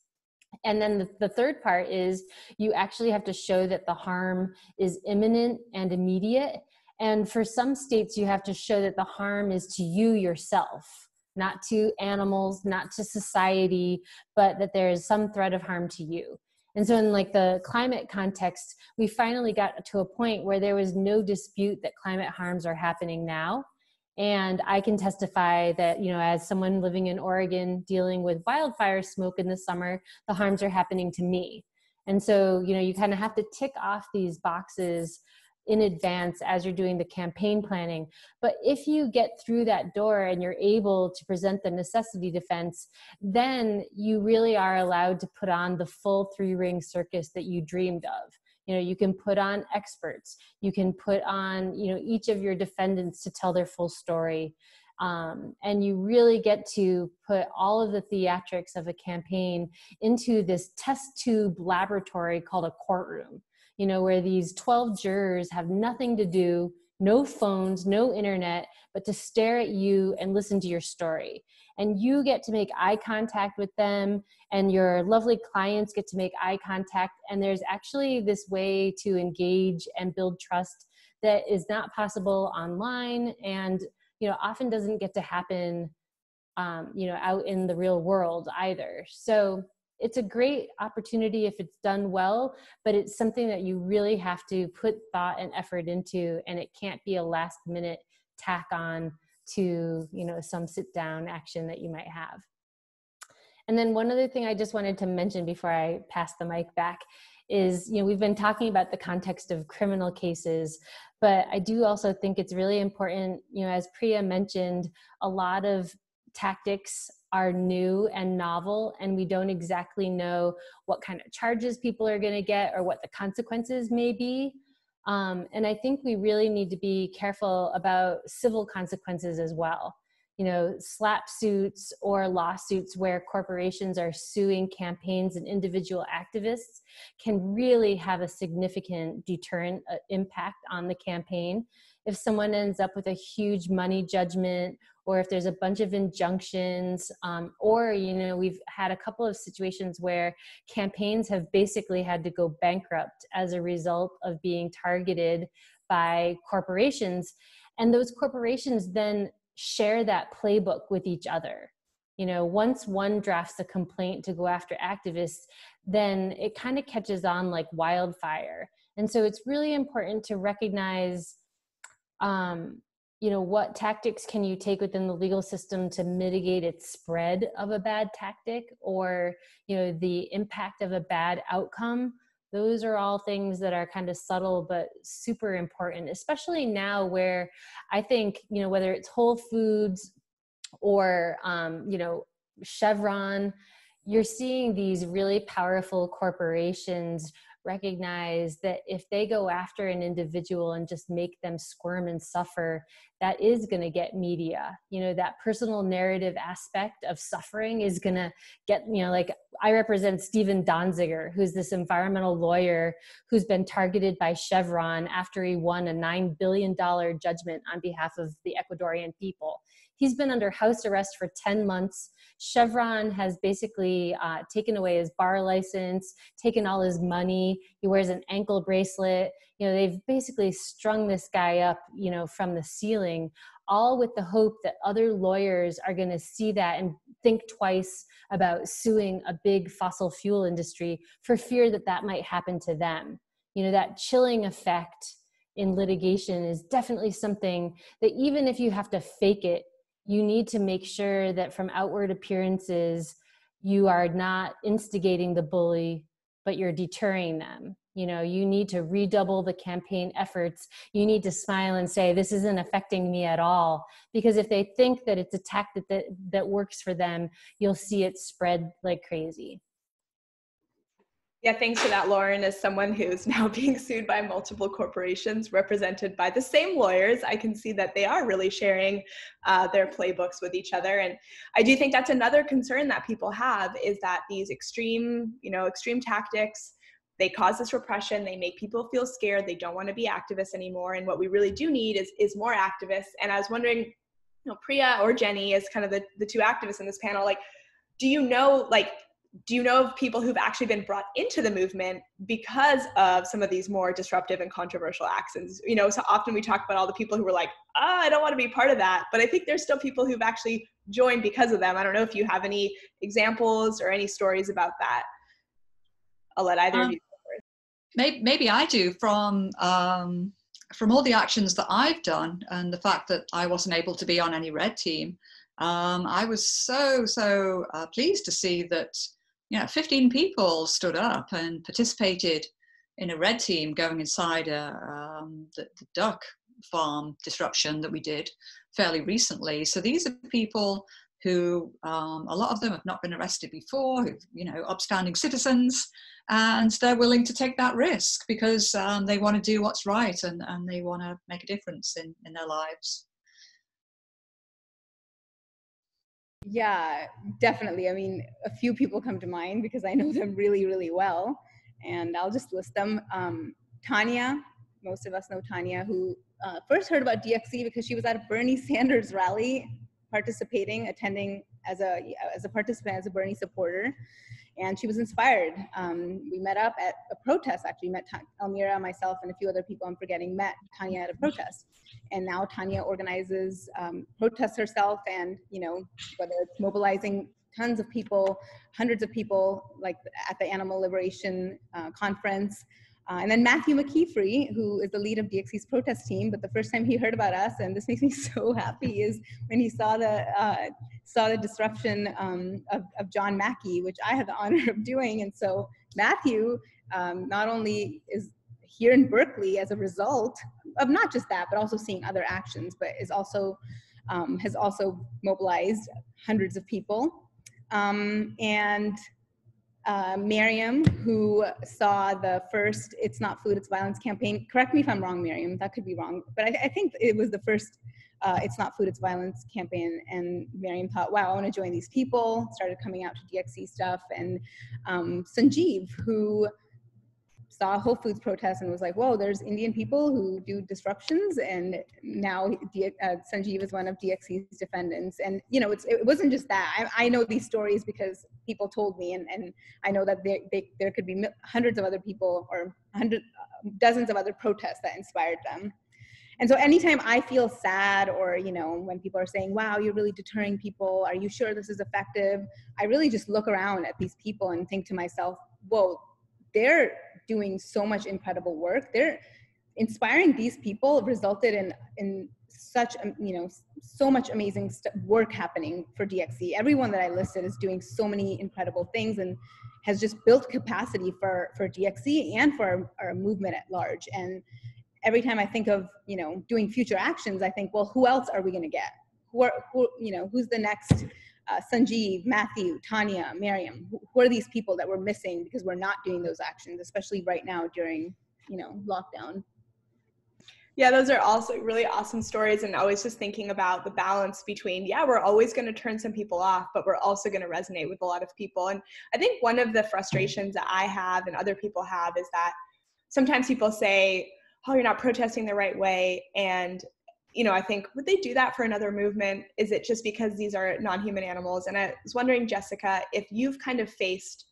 And then the third part is you actually have to show that the harm is imminent and immediate. And for some states, you have to show that the harm is to you yourself, not to animals, not to society, but that there is some threat of harm to you. And so in like the climate context, we finally got to a point where there was no dispute that climate harms are happening now. And I can testify that, as someone living in Oregon dealing with wildfire smoke in the summer, the harms are happening to me. And so, you kind of have to tick off these boxes in advance as you're doing the campaign planning. But if you get through that door and you're able to present the necessity defense, then you really are allowed to put on the full three-ring circus that you dreamed of. You can put on experts, you can put on, each of your defendants to tell their full story. And you really get to put all of the theatrics of a campaign into this test tube laboratory called a courtroom, where these 12 jurors have nothing to do, no phones, no internet, but to stare at you and listen to your story. And you get to make eye contact with them, and your lovely clients get to make eye contact. And there's actually this way to engage and build trust that is not possible online, and often doesn't get to happen out in the real world either. So it's a great opportunity if it's done well, but it's something that you really have to put thought and effort into, and it can't be a last minute tack on to some sit down action that you might have. And then one other thing I just wanted to mention before I pass the mic back is, we've been talking about the context of criminal cases, but I do also think it's really important, as Priya mentioned, a lot of tactics are new and novel, and we don't exactly know what kind of charges people are going to get or what the consequences may be. And I think we really need to be careful about civil consequences as well. you know, slap suits or lawsuits where corporations are suing campaigns and individual activists can really have a significant deterrent impact on the campaign. If someone ends up with a huge money judgment, or if there's a bunch of injunctions, or, you know, we've had a couple of situations where campaigns have basically had to go bankrupt as a result of being targeted by corporations. And those corporations then share that playbook with each other. You know, once one drafts a complaint to go after activists, then it kind of catches on like wildfire. And so it's really important to recognize, you know, what tactics can you take within the legal system to mitigate its spread of a bad tactic, or, you know, the impact of a bad outcome. Those are all things that are kind of subtle but super important, especially now where I think, you know, whether it's Whole Foods or, you know, Chevron, you're seeing these really powerful corporations recognize that if they go after an individual and just make them squirm and suffer, that is going to get media. You know, that personal narrative aspect of suffering is going to get, you know, like I represent Stephen Donziger, who's this environmental lawyer who's been targeted by Chevron after he won a $9 billion judgment on behalf of the Ecuadorian people. He's been under house arrest for 10 months. Chevron has basically taken away his bar license, taken all his money. He wears an ankle bracelet. You know, they've basically strung this guy up, you know, from the ceiling, all with the hope that other lawyers are going to see that and think twice about suing a big fossil fuel industry for fear that that might happen to them. You know, that chilling effect in litigation is definitely something that even if you have to fake it, you need to make sure that from outward appearances, you are not instigating the bully, but you're deterring them. You know, you need to redouble the campaign efforts. You need to smile and say, this isn't affecting me at all. Because if they think that it's a tactic that works for them, you'll see it spread like crazy. Yeah, thanks for that, Lauren. As someone who's now being sued by multiple corporations represented by the same lawyers, I can see that they are really sharing their playbooks with each other. And I do think that's another concern that people have, is that these extreme tactics, they cause this repression, they make people feel scared, they don't want to be activists anymore. And what we really do need is more activists. And I was wondering, you know, Priya or Jenny, as kind of the two activists in this panel, like, do you know of people who've actually been brought into the movement because of some of these more disruptive and controversial actions? You know, so often we talk about all the people who were like, I don't want to be part of that. But I think there's still people who've actually joined because of them. I don't know if you have any examples or any stories about that. I'll let either of you go first. Maybe I do, from all the actions that I've done and the fact that I wasn't able to be on any red team. I was so pleased to see that, you know, 15 people stood up and participated in a red team going inside the duck farm disruption that we did fairly recently. So these are people who, a lot of them have not been arrested before, who've, you know, upstanding citizens, and they're willing to take that risk because they want to do what's right and they want to make a difference in their lives. Yeah, definitely. I mean, a few people come to mind because I know them really, really well, and I'll just list them. Tanya, most of us know Tanya, who first heard about DXE because she was at a Bernie Sanders rally, attending as a participant, as a Bernie supporter, and she was inspired. We met up at a protest, actually met Elmira, myself, and a few other people I'm forgetting, met Tanya at a protest. And now Tanya organizes protests herself, and, you know, whether it's mobilizing tons of people, hundreds of people, like at the Animal Liberation Conference. And then Matthew McKeefrey, who is the lead of DXE's protest team, but the first time he heard about us, and this makes me so happy, is when he saw the disruption of John Mackey, which I had the honor of doing. And so Matthew not only is here in Berkeley as a result of not just that, but also seeing other actions, but is also has also mobilized hundreds of people. And Miriam, who saw the first It's Not Food, It's Violence campaign. Correct me if I'm wrong, Miriam, that could be wrong. But I think it was the first It's Not Food, It's Violence campaign. And Miriam thought, wow, I want to join these people, started coming out to DXC stuff. And Sanjeev, who saw Whole Foods protest and was like, whoa, there's Indian people who do disruptions. And now Sanjeev is one of DXC's defendants. And, you know, it wasn't just that. I know these stories because people told me, and I know that there could be hundreds of other people or dozens of other protests that inspired them. And so anytime I feel sad, or, you know, when people are saying, wow, you're really deterring people, are you sure this is effective? I really just look around at these people and think to myself, whoa, they're doing so much incredible work. They're inspiring these people resulted in such, you know, so much amazing work happening for DXC. Everyone that I listed is doing so many incredible things and has just built capacity for DXC and for our movement at large. And every time I think of, you know, doing future actions, I think, well, who else are we going to get? Who, you know, who's the next Sanjeev, Matthew, Tanya, Miriam? Who are these people that we're missing because we're not doing those actions, especially right now during, you know, lockdown? Yeah, those are also really awesome stories. And always just thinking about the balance between, yeah, we're always going to turn some people off, but we're also going to resonate with a lot of people. And I think one of the frustrations that I have and other people have is that sometimes people say, oh, you're not protesting the right way. And, you know, I think, would they do that for another movement? Is it just because these are non-human animals? And I was wondering, Jessica, if you've kind of faced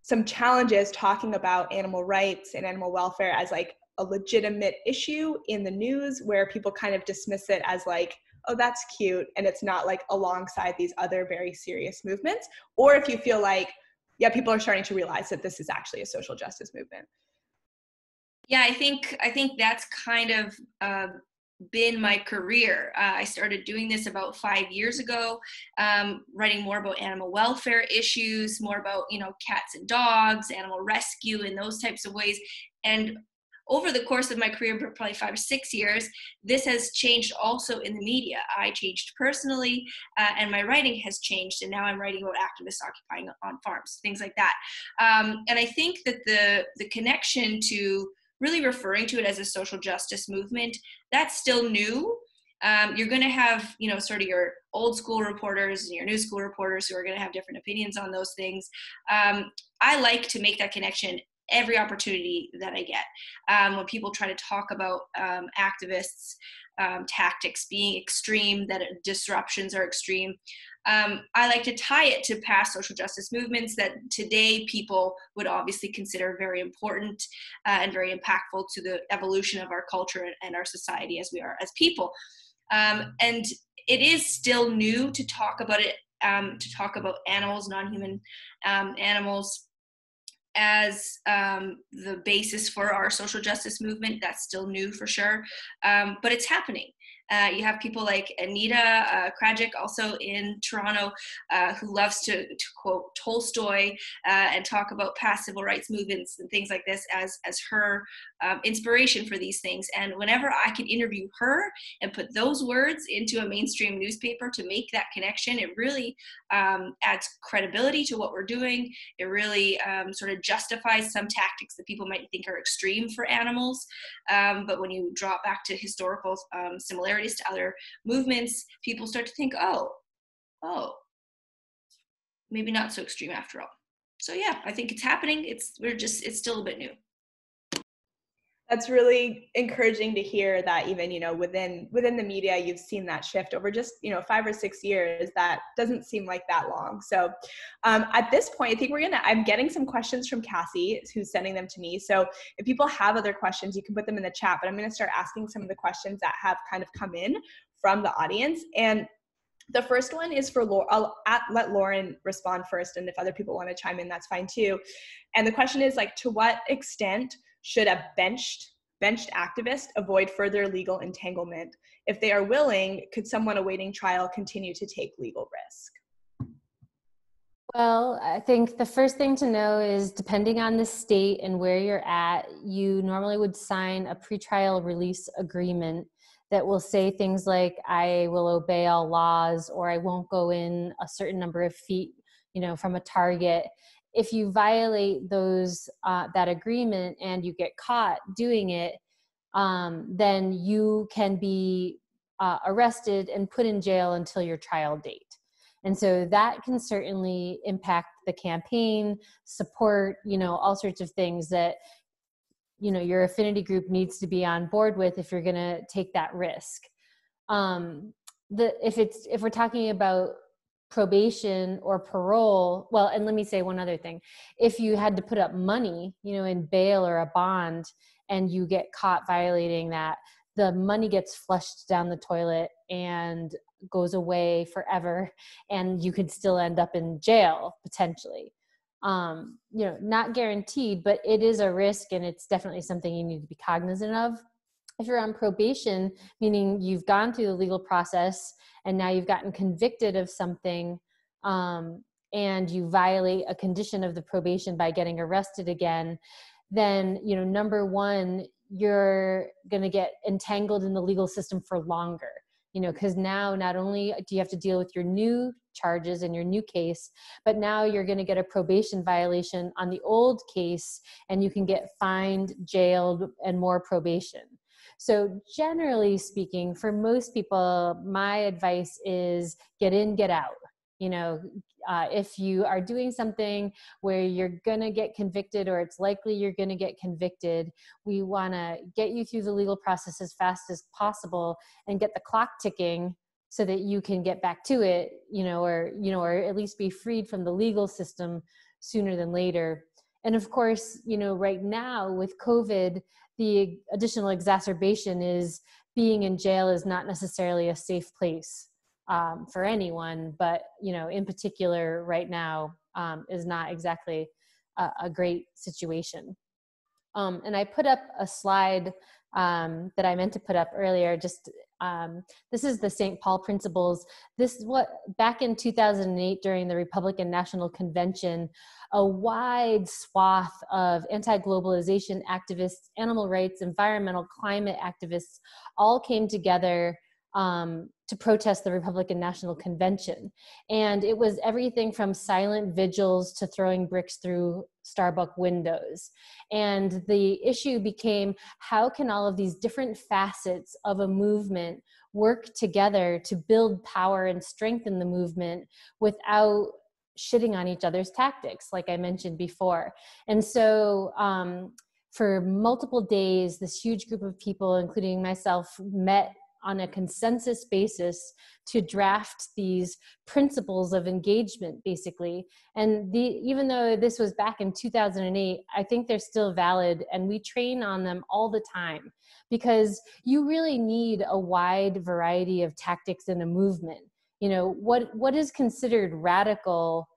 some challenges talking about animal rights and animal welfare as like a legitimate issue in the news, where people kind of dismiss it as like, oh, that's cute, and it's not like alongside these other very serious movements, or if you feel like, yeah, people are starting to realize that this is actually a social justice movement. Yeah, I think that's kind of been my career. I started doing this about 5 years ago, writing more about animal welfare issues, more about, you know, cats and dogs, animal rescue, and those types of ways. And over the course of my career, probably 5 or 6 years, this has changed also in the media. I changed personally, and my writing has changed, and now I'm writing about activists occupying on farms, things like that. And I think that the connection to really referring to it as a social justice movement, that's still new. You're going to have, you know, sort of your old school reporters and your new school reporters who are going to have different opinions on those things. I like to make that connection every opportunity that I get. When people try to talk about activists' tactics being extreme, that disruptions are extreme, I like to tie it to past social justice movements that today people would obviously consider very important and very impactful to the evolution of our culture and our society as we are as people. And it is still new to talk about it, to talk about animals, non-human animals, as the basis for our social justice movement. That's still new for sure, but it's happening. You have people like Anita Krajcik, also in Toronto, who loves to quote Tolstoy and talk about past civil rights movements and things like this as her inspiration for these things. And whenever I can interview her and put those words into a mainstream newspaper to make that connection, it really adds credibility to what we're doing. It really sort of justifies some tactics that people might think are extreme for animals. But when you drop back to historical similarities to other movements, people start to think, oh, maybe not so extreme after all. So yeah, I think it's happening. It's still a bit new. That's really encouraging to hear that even, you know, within the media, you've seen that shift over just, you know, 5 or 6 years. That doesn't seem like that long. So at this point, I think I'm getting some questions from Cassie, who's sending them to me. So if people have other questions, you can put them in the chat, but I'm going to start asking some of the questions that have kind of come in from the audience. And the first one is for Lauren. I'll let Lauren respond first, and if other people want to chime in, that's fine too. And the question is, like, to what extent should a benched activist avoid further legal entanglement? If they are willing, could someone awaiting trial continue to take legal risk? Well, I think the first thing to know is, depending on the state and where you're at, you normally would sign a pretrial release agreement that will say things like, I will obey all laws, or I won't go in a certain number of feet, you know, from a target. If you violate those that agreement and you get caught doing it, then you can be arrested and put in jail until your trial date. And so that can certainly impact the campaign, support, all sorts of things that, your affinity group needs to be on board with if you're going to take that risk. If we're talking about probation or parole, well, and let me say one other thing. If you had to put up money, in bail or a bond, and you get caught violating that, the money gets flushed down the toilet and goes away forever, and you could still end up in jail potentially. Not guaranteed, but it is a risk, and it's definitely something you need to be cognizant of. If you're on probation, meaning you've gone through the legal process and now you've gotten convicted of something, and you violate a condition of the probation by getting arrested again, then, number one, you're going to get entangled in the legal system for longer, because now not only do you have to deal with your new charges and your new case, but now you're going to get a probation violation on the old case, and you can get fined, jailed, and more probation. So generally speaking, for most people, my advice is get in, get out. If you are doing something where you're going to get convicted, or it's likely you're going to get convicted, we want to get you through the legal process as fast as possible and get the clock ticking so that you can get back to it, or at least be freed from the legal system sooner than later. And of course, right now with COVID, the additional exacerbation is being in jail is not necessarily a safe place for anyone, but in particular right now is not exactly a great situation. And I put up a slide that I meant to put up earlier. This is the St. Paul Principles. This is what, back in 2008 during the Republican National Convention, a wide swath of anti-globalization activists, animal rights, environmental climate activists all came together to protest the Republican National Convention. And it was everything from silent vigils to throwing bricks through Starbucks windows. And the issue became, how can all of these different facets of a movement work together to build power and strengthen the movement without shitting on each other's tactics, like I mentioned before. And so for multiple days, this huge group of people, including myself, met on a consensus basis to draft these principles of engagement, basically. And even though this was back in 2008, I think they're still valid, and we train on them all the time, because you really need a wide variety of tactics in a movement. What is considered radical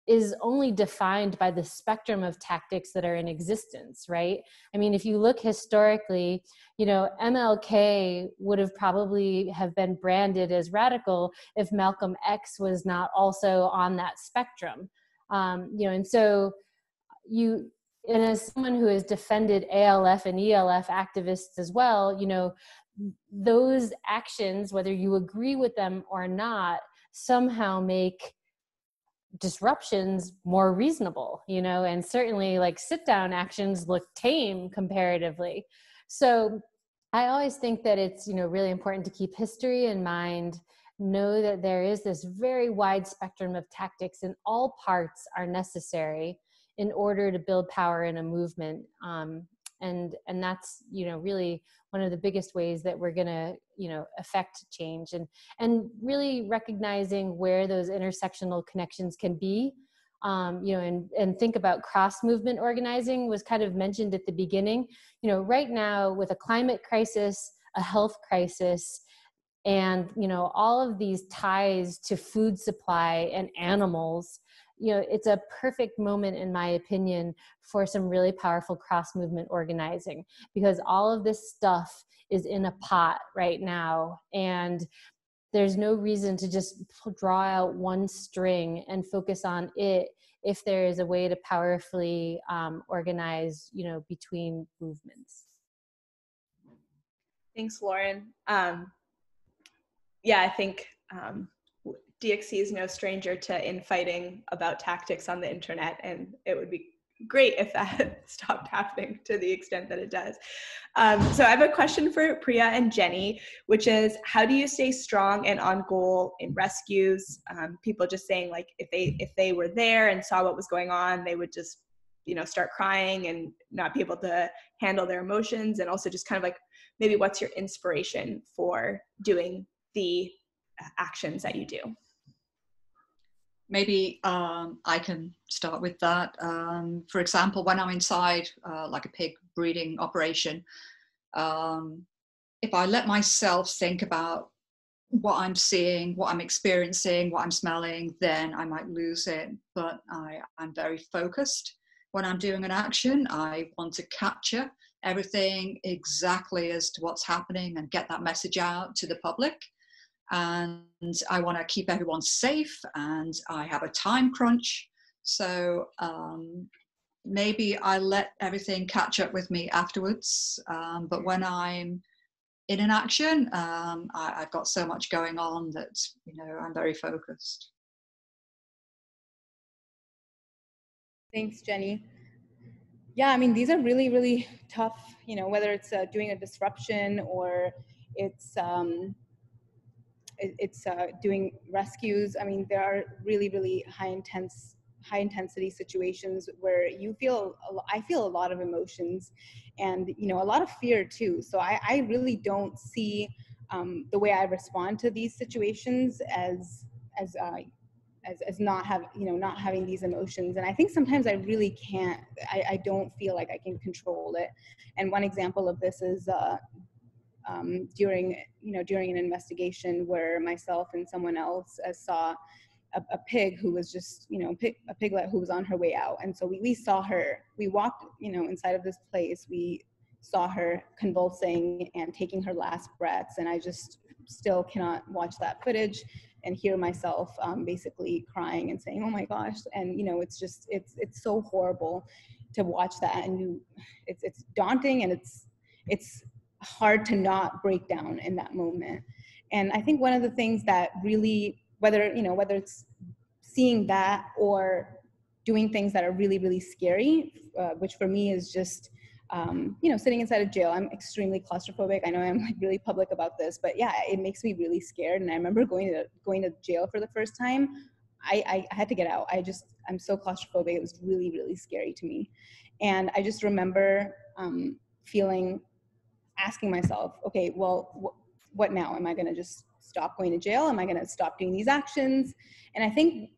is only defined by the spectrum of tactics that are in existence, right? I mean, if you look historically, MLK would have probably have been branded as radical if Malcolm X was not also on that spectrum. And so and as someone who has defended ALF and ELF activists as well, those actions, whether you agree with them or not, somehow make disruptions more reasonable, and certainly like sit down actions look tame comparatively. So I always think that it's, really important to keep history in mind, know that there is this very wide spectrum of tactics and all parts are necessary in order to build power in a movement. And that's, really one of the biggest ways that we're going to, affect change, and really recognizing where those intersectional connections can be, and think about cross movement organizing was kind of mentioned at the beginning. Right now with a climate crisis, a health crisis, and, all of these ties to food supply and animals, it's a perfect moment, in my opinion, for some really powerful cross-movement organizing, because all of this stuff is in a pot right now, and there's no reason to just draw out one string and focus on it if there is a way to powerfully organize, between movements. Thanks, Lauren. Yeah, I think DXC is no stranger to infighting about tactics on the internet, and it would be great if that stopped happening to the extent that it does. So I have a question for Priya and Jenny, which is, how do you stay strong and on goal in rescues? People just saying, like, if they were there and saw what was going on, they would just, you know, start crying and not be able to handle their emotions. And also just kind of like, maybe what's your inspiration for doing the actions that you do? Maybe I can start with that. For example, when I'm inside like a pig breeding operation, if I let myself think about what I'm seeing, what I'm experiencing, what I'm smelling, then I might lose it. But I'm very focused when I'm doing an action. I want to capture everything exactly as to what's happening and get that message out to the public. And I want to keep everyone safe, and I have a time crunch. So maybe I let everything catch up with me afterwards. But when I'm in an action, I've got so much going on that, you know, I'm very focused. Thanks, Jenny. Yeah, I mean, these are really, really tough, you know, whether it's doing a disruption or it's doing rescues. I mean, there are really, really high intensity situations where I feel a lot of emotions and, you know, a lot of fear too. So I really don't see the way I respond to these situations as not having these emotions. And I think sometimes I really can't, I don't feel like I can control it. And one example of this is during an investigation where myself and someone else saw a pig who was just, you know, a piglet who was on her way out. And so we saw her, we walked, you know, inside of this place, we saw her convulsing and taking her last breaths. And I just still cannot watch that footage and hear myself basically crying and saying, oh my gosh. And, you know, it's just, it's so horrible to watch that. And it's daunting, and it's hard to not break down in that moment. And I think one of the things that really, whether it's seeing that or doing things that are really, really scary, which for me is just, you know, sitting inside a jail. I'm extremely claustrophobic. I know I'm like really public about this, but yeah, it makes me really scared. And I remember going to jail for the first time. I had to get out. I'm so claustrophobic. It was really, really scary to me. And I just remember asking myself, okay, well, what now? Am I going to just stop going to jail? Am I going to stop doing these actions? And I think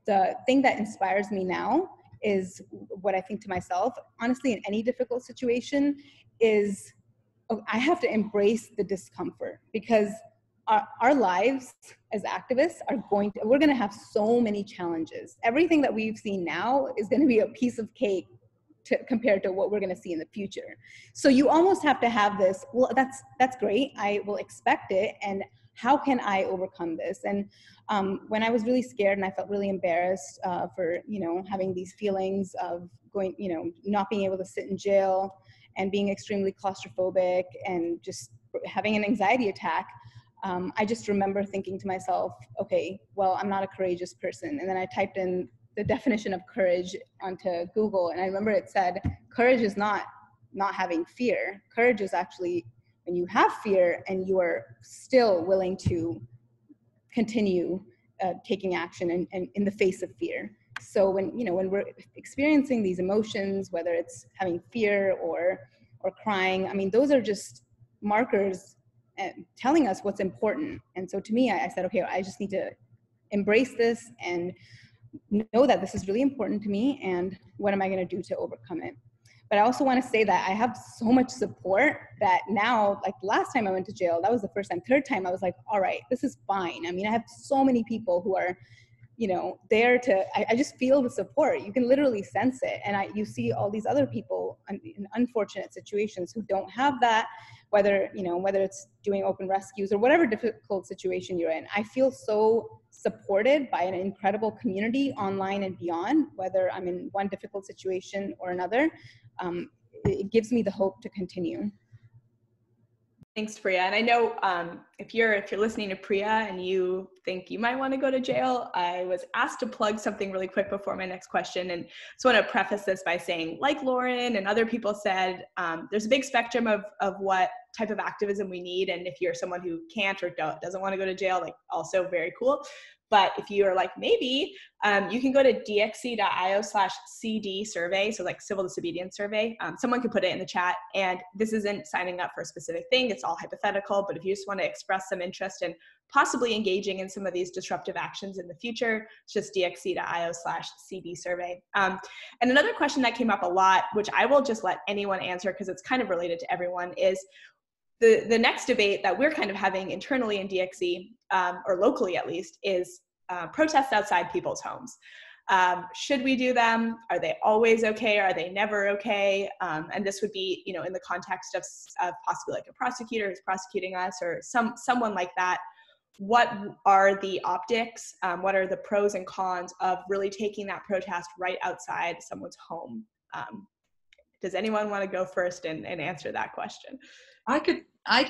the thing that inspires me now is what I think to myself, honestly, in any difficult situation, is I have to embrace the discomfort, because our lives as activists we're going to have so many challenges. Everything that we've seen now is going to be a piece of cake compared to what we're going to see in the future. So you almost have to have this, well, that's great, I will expect it, and how can I overcome this? And when I was really scared and I felt really embarrassed for, you know, having these feelings of going, you know, not being able to sit in jail and being extremely claustrophobic and just having an anxiety attack, I just remember thinking to myself, okay, well, I'm not a courageous person. And then I typed in the definition of courage onto Google, and I remember it said, courage is not having fear. Courage is actually when you have fear and you are still willing to continue taking action and in the face of fear. So when we're experiencing these emotions, whether it's having fear or crying, I mean, those are just markers telling us what's important. And so to me, I said, okay, I just need to embrace this and know that this is really important to me, and what am I going to do to overcome it? But I also want to say that I have so much support that now, like last time I went to jail, that was the first time. Third time, I was like, all right, this is fine. I mean, I have so many people who are, you know, there to, I just feel the support. You can literally sense it. And you see all these other people in unfortunate situations who don't have that, whether it's doing open rescues or whatever difficult situation you're in. I feel so supported by an incredible community online and beyond, whether I'm in one difficult situation or another. It gives me the hope to continue. Thanks, Priya. And I know if you're listening to Priya and you think you might want to go to jail, I was asked to plug something really quick before my next question. And just want to preface this by saying, like Lauren and other people said, there's a big spectrum of what type of activism we need. And if you're someone who can't or doesn't want to go to jail, like also very cool. But if you are like, maybe, you can go to dxc.io/CD survey. So like civil disobedience survey. Someone could put it in the chat, and this isn't signing up for a specific thing. It's all hypothetical, but if you just want to express some interest in possibly engaging in some of these disruptive actions in the future, it's just dxc.io/CD survey. And another question that came up a lot, which I will just let anyone answer because it's kind of related to everyone, is the next debate that we're kind of having internally in DXC, or locally at least, is protests outside people's homes. Should we do them? Are they always okay? Are they never okay? And this would be, in the context of possibly like a prosecutor who's prosecuting us or someone like that. What are the optics? What are the pros and cons of really taking that protest right outside someone's home? Does anyone want to go first and answer that question? I could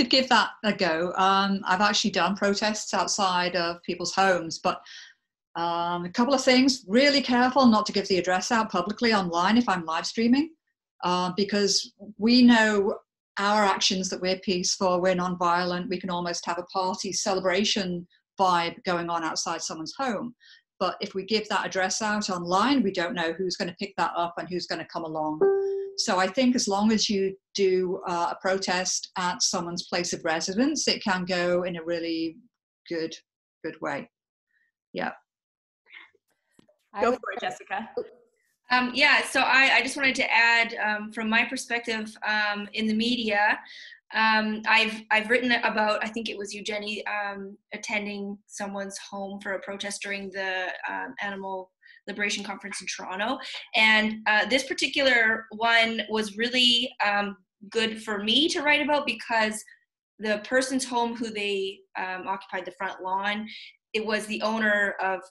give that a go. I've actually done protests outside of people's homes, but a couple of things. Really careful not to give the address out publicly online if I'm live streaming, because we know our actions, that we're peaceful, we're non-violent, we can almost have a party celebration vibe going on outside someone's home. But if we give that address out online, we don't know who's going to pick that up and who's going to come along. So I think as long as you do a protest at someone's place of residence, it can go in a really good way. Yeah. Go for it, Jessica. Yeah, so I just wanted to add, from my perspective, in the media, I've written about, I think it was you, Jenny, attending someone's home for a protest during the Animal Liberation Conference in Toronto. And this particular one was really good for me to write about because the person's home who they occupied the front lawn, it was the owner of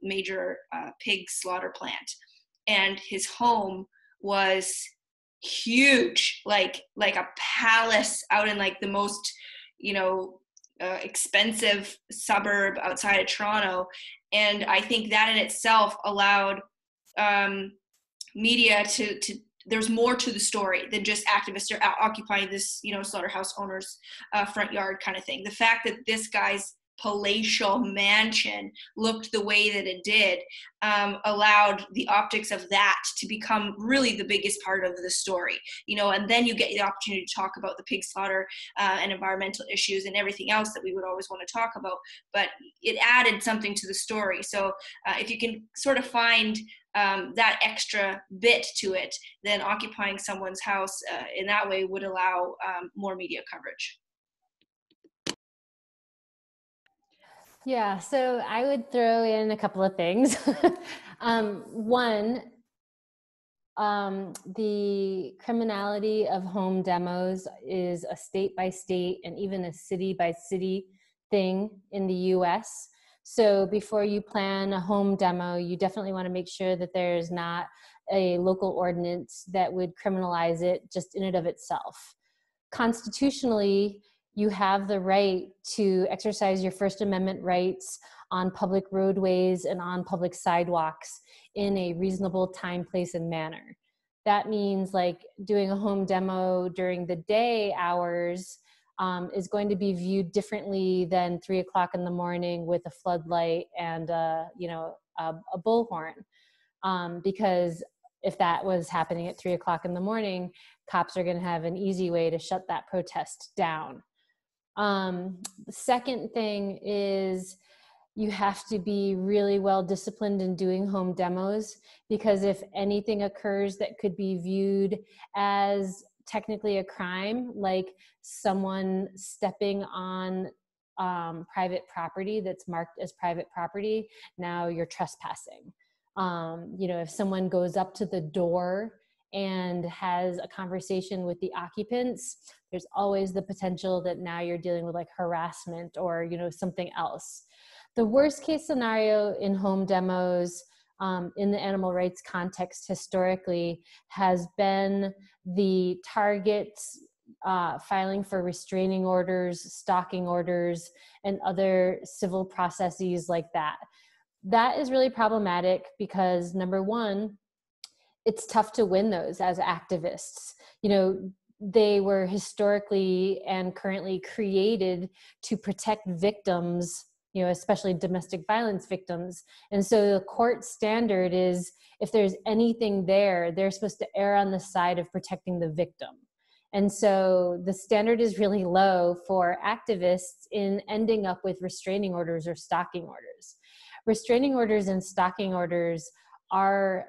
major pig slaughter plant. And his home was huge, like a palace out in like the most, expensive suburb outside of Toronto. And I think that in itself allowed media to there's more to the story than just activists are occupying this, slaughterhouse owner's front yard kind of thing. The fact that this guy's palatial mansion looked the way that it did allowed the optics of that to become really the biggest part of the story, and then you get the opportunity to talk about the pig slaughter and environmental issues and everything else that we would always want to talk about, but it added something to the story. So if you can sort of find that extra bit to it, then occupying someone's house in that way would allow more media coverage. Yeah, so I would throw in a couple of things. One, the criminality of home demos is a state by state and even a city by city thing in the US. So before you plan a home demo, you definitely want to make sure that there's not a local ordinance that would criminalize it just in and of itself. Constitutionally, you have the right to exercise your First Amendment rights on public roadways and on public sidewalks in a reasonable time, place, and manner. That means like doing a home demo during the day hours is going to be viewed differently than 3 o'clock in the morning with a floodlight and a bullhorn. Because if that was happening at 3 o'clock in the morning, cops are going to have an easy way to shut that protest down. The second thing is you have to be really well disciplined in doing home demos, because if anything occurs that could be viewed as technically a crime, like someone stepping on private property that's marked as private property, now you're trespassing. If someone goes up to the door and has a conversation with the occupants, there's always the potential that now you're dealing with like harassment or, something else. The worst case scenario in home demos in the animal rights context historically has been the targets filing for restraining orders, stalking orders, and other civil processes like that. That is really problematic because, number one, it's tough to win those as activists. You know, they were historically and currently created to protect victims, you know, especially domestic violence victims. And so the court standard is, if there's anything there, they're supposed to err on the side of protecting the victim. And so the standard is really low for activists in ending up with restraining orders or stalking orders. Restraining orders and stalking orders are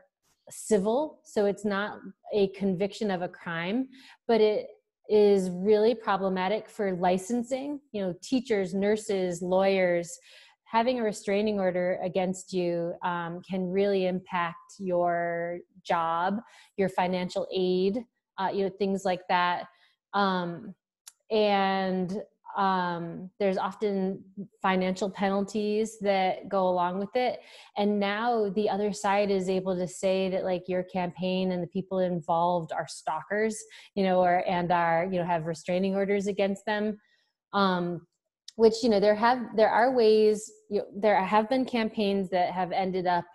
civil, so it's not a conviction of a crime, but it is really problematic for licensing. You know, teachers, nurses, lawyers, having a restraining order against you can really impact your job, your financial aid, you know, things like that. There's often financial penalties that go along with it. And now the other side is able to say that, like, your campaign and the people involved are stalkers, you know, and are, you know, have restraining orders against them. Which, you know, there are ways, you know, there have been campaigns that have ended up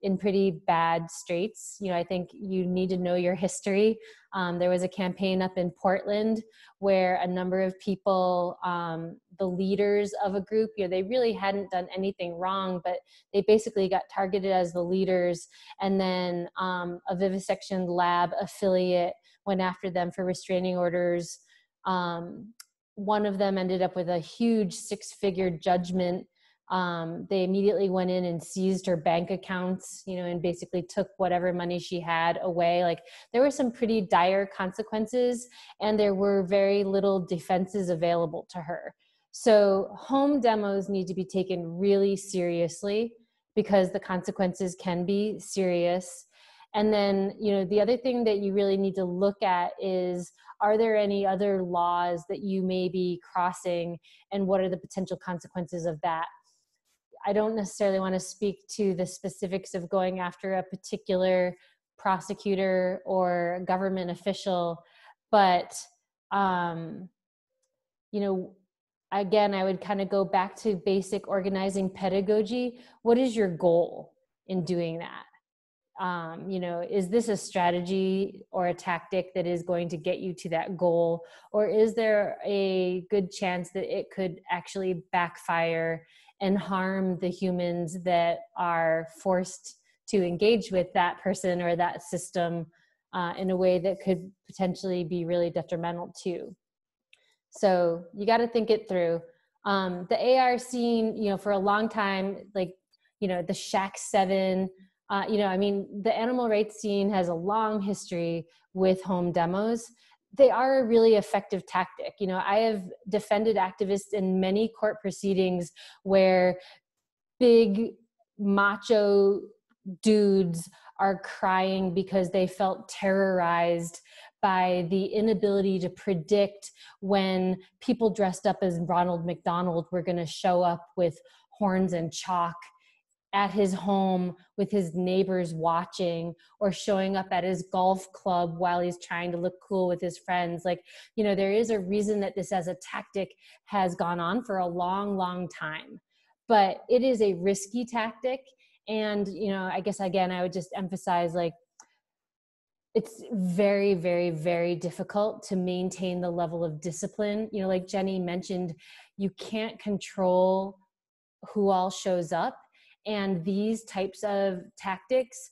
in pretty bad straits. You know, I think you need to know your history. There was a campaign up in Portland where a number of people, the leaders of a group, you know, they really hadn't done anything wrong, but they basically got targeted as the leaders. And then a vivisection lab affiliate went after them for restraining orders. One of them ended up with a huge 6-figure judgment. They immediately went in and seized her bank accounts, you know, and basically took whatever money she had away. Like, there were some pretty dire consequences, and there were very little defenses available to her. So home demos need to be taken really seriously because the consequences can be serious. And then, you know, the other thing that you really need to look at is, are there any other laws that you may be crossing, and what are the potential consequences of that? I don't necessarily want to speak to the specifics of going after a particular prosecutor or government official, but, you know, again, I would kind of go back to basic organizing pedagogy. What is your goal in doing that? You know, is this a strategy or a tactic that is going to get you to that goal? Or is there a good chance that it could actually backfire and harm the humans that are forced to engage with that person or that system in a way that could potentially be really detrimental too? So you got to think it through. The AR scene, you know, for a long time, like, you know, the Shack 7, you know, I mean, the animal rights scene has a long history with home demos. They are a really effective tactic. You know, I have defended activists in many court proceedings where big macho dudes are crying because they felt terrorized by the inability to predict when people dressed up as Ronald McDonald were going to show up with horns and chalk at his home with his neighbors watching, or showing up at his golf club while he's trying to look cool with his friends. Like, you know, there is a reason that this as a tactic has gone on for a long, long time, but it is a risky tactic. And, you know, I guess, again, I would just emphasize, like, it's very, very, very difficult to maintain the level of discipline. You know, like Jenny mentioned, you can't control who all shows up. And these types of tactics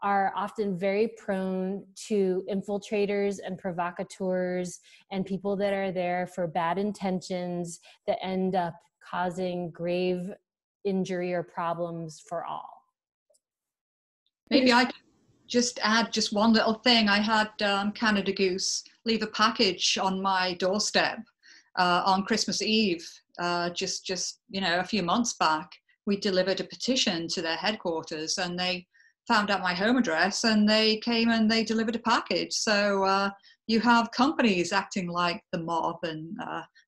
are often very prone to infiltrators and provocateurs and people that are there for bad intentions that end up causing grave injury or problems for all. Maybe I could just add just one little thing. I had Canada Goose leave a package on my doorstep on Christmas Eve, just you know, a few months back. We delivered a petition to their headquarters, and they found out my home address, and they came and they delivered a package. So you have companies acting like the mob and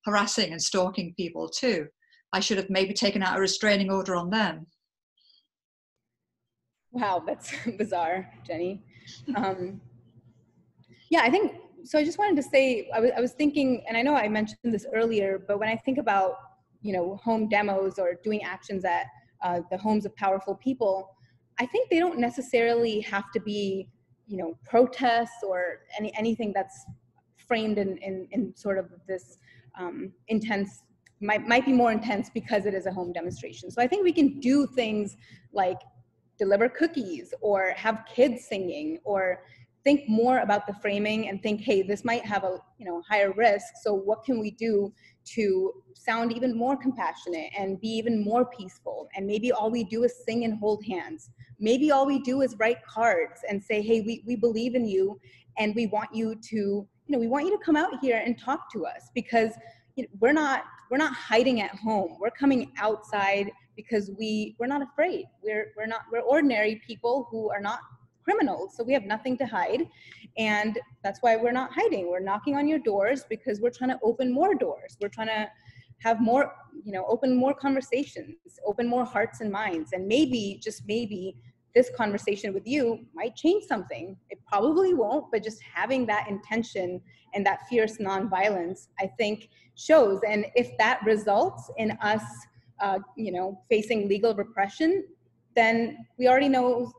harassing and stalking people too. I should have maybe taken out a restraining order on them. Wow, that's bizarre, Jenny. Yeah, I think so I just wanted to say, I was thinking, and I know I mentioned this earlier, but when I think about, home demos or doing actions at the homes of powerful people, I think they don't necessarily have to be, protests or anything that's framed in sort of this intense, might be more intense because it is a home demonstration. So I think we can do things like deliver cookies or have kids singing, or think more about the framing and think, hey, this might have a higher risk. So what can we do to sound even more compassionate and be even more peaceful? And maybe all we do is sing and hold hands. Maybe all we do is write cards and say, hey, we believe in you, and we want you to, we want you to come out here and talk to us, because we're not hiding at home. We're coming outside because we're not afraid. We're ordinary people who are not criminals, so we have nothing to hide, and that's why we're not hiding. We're knocking on your doors because we're trying to open more doors. We're trying to have more, open more conversations, open more hearts and minds, and maybe, just maybe, this conversation with you might change something. It probably won't, but just having that intention and that fierce nonviolence, I think, shows. And if that results in us, facing legal repression, then we already know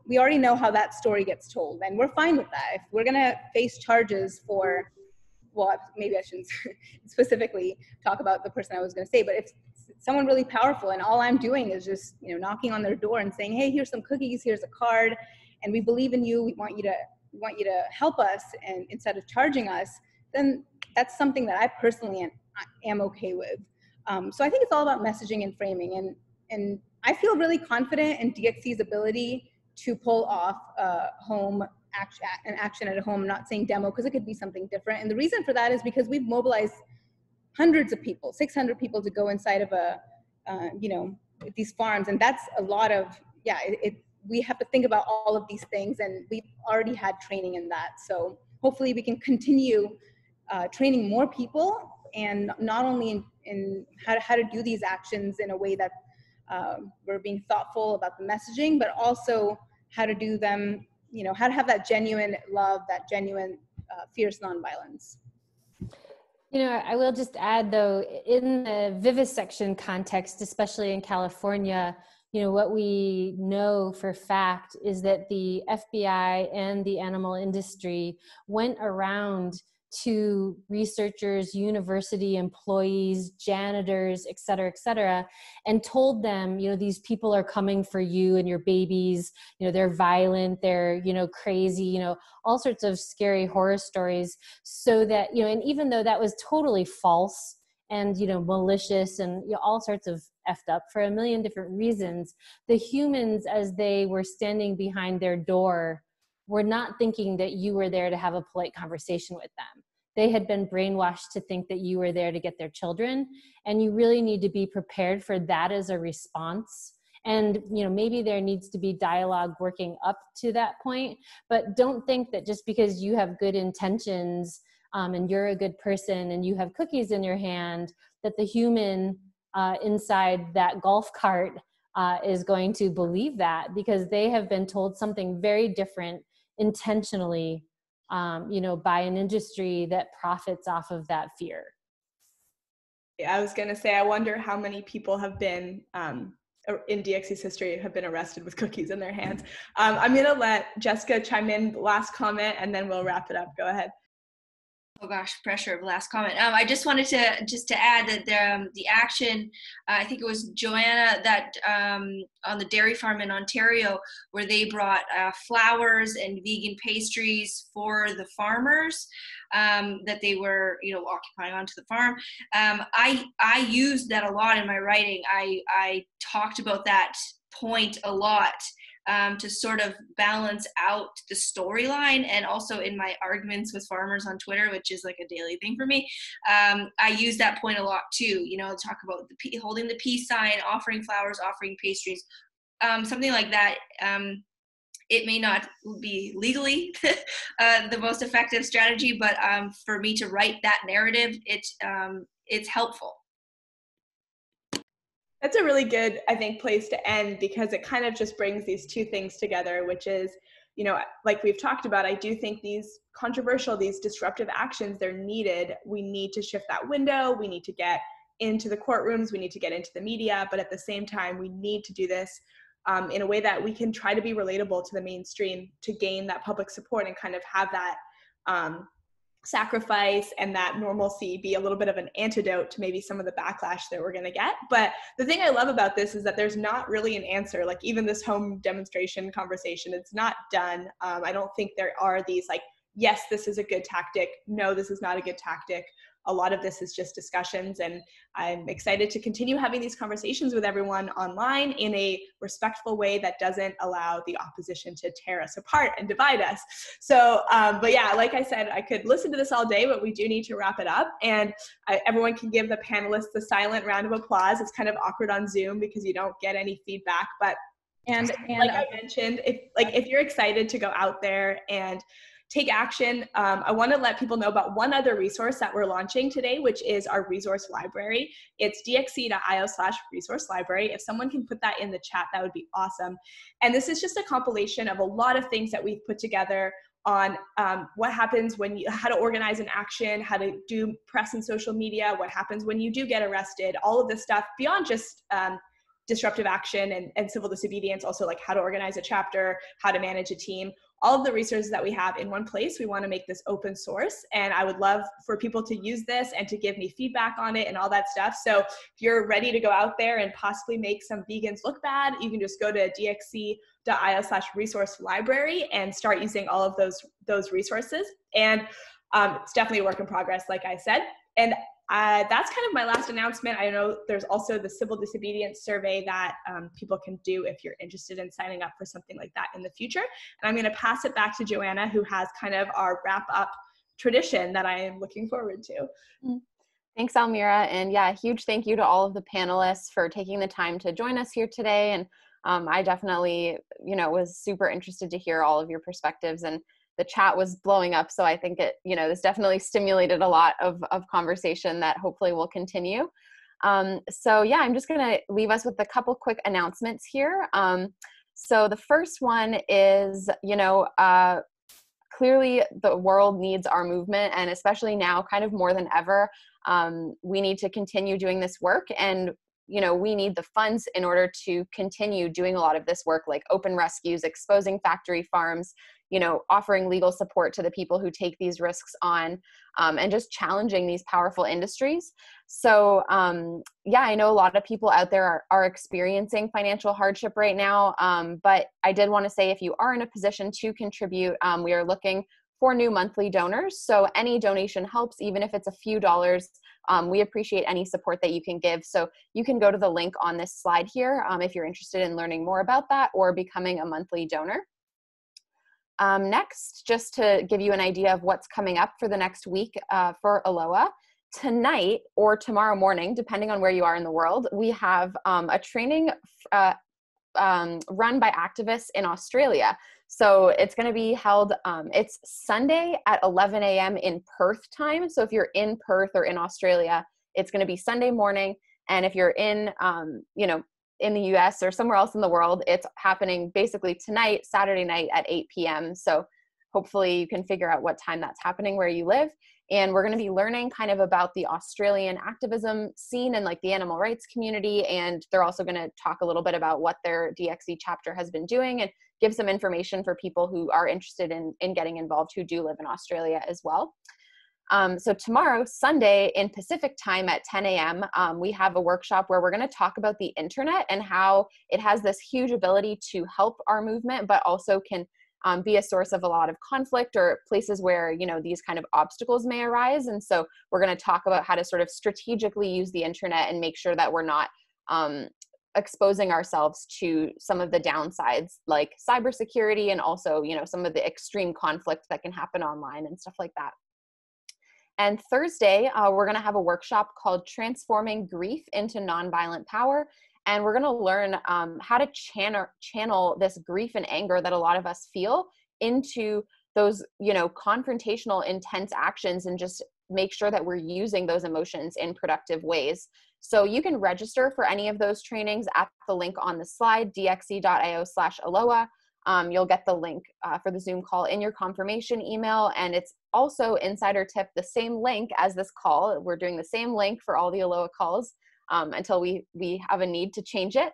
how that story gets told, and we're fine with that. If we're gonna face charges for, well, maybe I shouldn't specifically talk about the person I was gonna say, but if someone really powerful and all I'm doing is just, knocking on their door and saying, hey, here's some cookies, here's a card, and we believe in you, we want you to help us, and instead of charging us, then that's something that I personally am okay with. So I think it's all about messaging and framing, and I feel really confident in DXC's ability to pull off an action at a home. I'm not saying demo, because it could be something different. And the reason for that is because we've mobilized hundreds of people, 600 people, to go inside of these farms. And that's a lot of, we have to think about all of these things, and we've already had training in that. So hopefully we can continue training more people, and not only in how to do these actions in a way that we're being thoughtful about the messaging, but also how to do them, how to have that genuine love, that genuine fierce nonviolence. I will just add, though, in the vivisection context, especially in California, what we know for fact is that the FBI and the animal industry went around to researchers, university employees, janitors, et cetera, and told them, these people are coming for you and your babies, they're violent, they're, crazy, all sorts of scary horror stories, so that, and even though that was totally false and, malicious and all sorts of effed up for a million different reasons, the humans, as they were standing behind their door, were not thinking that you were there to have a polite conversation with them. They had been brainwashed to think that you were there to get their children, and you really need to be prepared for that as a response. And maybe there needs to be dialogue working up to that point, but don't think that just because you have good intentions and you're a good person and you have cookies in your hand, that the human inside that golf cart is going to believe that, because they have been told something very different intentionally, by an industry that profits off of that fear. I was going to say, I wonder how many people have been in DXC's history have been arrested with cookies in their hands. I'm going to let Jessica chime in, last comment, and then we'll wrap it up. Go ahead. Oh gosh, pressure of last comment. I just wanted to add that the action, I think it was Joanna that on the dairy farm in Ontario, where they brought flowers and vegan pastries for the farmers that they were, occupying onto the farm. I used that a lot in my writing. I talked about that point a lot. To sort of balance out the storyline, and also in my arguments with farmers on Twitter, which is like a daily thing for me, I use that point a lot too. Talk about holding the peace sign, offering flowers, offering pastries, something like that. It may not be legally the most effective strategy, but for me to write that narrative, it's helpful. That's a really good, I think, place to end, because it kind of just brings these two things together, which is, you know, like we've talked about, I do think these controversial, these disruptive actions, they're needed. We need to shift that window. We need to get into the courtrooms. We need to get into the media. But at the same time, we need to do this in a way that we can try to be relatable to the mainstream to gain that public support and kind of have that sacrifice and that normalcy be a little bit of an antidote to maybe some of the backlash that we're going to get. But the thing I love about this is that there's not really an answer. Like even this home demonstration conversation, it's not done. I don't think there are these like, yes, this is a good tactic. No, this is not a good tactic. A lot of this is just discussions, and I'm excited to continue having these conversations with everyone online in a respectful way that doesn't allow the opposition to tear us apart and divide us. So, but yeah, like I said, I could listen to this all day, but we do need to wrap it up. And everyone can give the panelists the silent round of applause. It's kind of awkward on Zoom because you don't get any feedback, but and like I mentioned, if you're excited to go out there and take action, I want to let people know about one other resource that we're launching today, which is our resource library. It's dxc.io/resource library. If someone can put that in the chat, that would be awesome. And this is just a compilation of a lot of things that we've put together on what happens when how to organize an action, how to do press and social media, what happens when you do get arrested, all of this stuff beyond just disruptive action and civil disobedience, also like how to organize a chapter, how to manage a team. All of the resources that we have in one place. We want to make this open source, and I would love for people to use this and to give me feedback on it and all that stuff. So if you're ready to go out there and possibly make some vegans look bad, you can just go to dxc.io/resource library and start using all of those resources. And it's definitely a work in progress, like I said. And that's kind of my last announcement. I know there's also the civil disobedience survey that people can do if you're interested in signing up for something like that in the future. And I'm going to pass it back to Joanna, who has kind of our wrap up tradition that I am looking forward to. Thanks, Almira. And yeah, a huge thank you to all of the panelists for taking the time to join us here today. And I definitely, was super interested to hear all of your perspectives, and the chat was blowing up. So I think it, this definitely stimulated a lot of conversation that hopefully will continue. So yeah, I'm just going to leave us with a couple quick announcements here. So the first one is, clearly the world needs our movement, and especially now kind of more than ever, we need to continue doing this work. And we need the funds in order to continue doing a lot of this work, like open rescues, exposing factory farms, offering legal support to the people who take these risks on, and just challenging these powerful industries. So yeah, I know a lot of people out there are experiencing financial hardship right now, but I did want to say, if you are in a position to contribute, we are looking for new monthly donors. So any donation helps, even if it's a few dollars. We appreciate any support that you can give. So you can go to the link on this slide here if you're interested in learning more about that or becoming a monthly donor. Next, just to give you an idea of what's coming up for the next week for ALOA, tonight or tomorrow morning, depending on where you are in the world, we have a training run by activists in Australia. So it's going to be held, it's Sunday at 11 a.m. in Perth time. So if you're in Perth or in Australia, it's going to be Sunday morning. And if you're in, in the US or somewhere else in the world, it's happening basically tonight, Saturday night at 8 p.m. So hopefully you can figure out what time that's happening where you live. And we're going to be learning kind of about the Australian activism scene and like the animal rights community. And they're also going to talk a little bit about what their DXC chapter has been doing and give some information for people who are interested in getting involved who do live in Australia as well. So tomorrow, Sunday in Pacific time at 10 a.m., we have a workshop where we're going to talk about the internet and how it has this huge ability to help our movement, but also can be a source of a lot of conflict or places where, these kind of obstacles may arise. And so we're going to talk about how to sort of strategically use the internet and make sure that we're not exposing ourselves to some of the downsides like cybersecurity and also, some of the extreme conflict that can happen online and stuff like that. And Thursday, we're going to have a workshop called Transforming Grief into Nonviolent Power. And we're going to learn how to channel this grief and anger that a lot of us feel into those, confrontational, intense actions, and just make sure that we're using those emotions in productive ways. So you can register for any of those trainings at the link on the slide, dxc.io/ALOA. you'll get the link for the Zoom call in your confirmation email. And it's also, insider tip, the same link as this call. We're doing the same link for all the Aloha calls until we have a need to change it.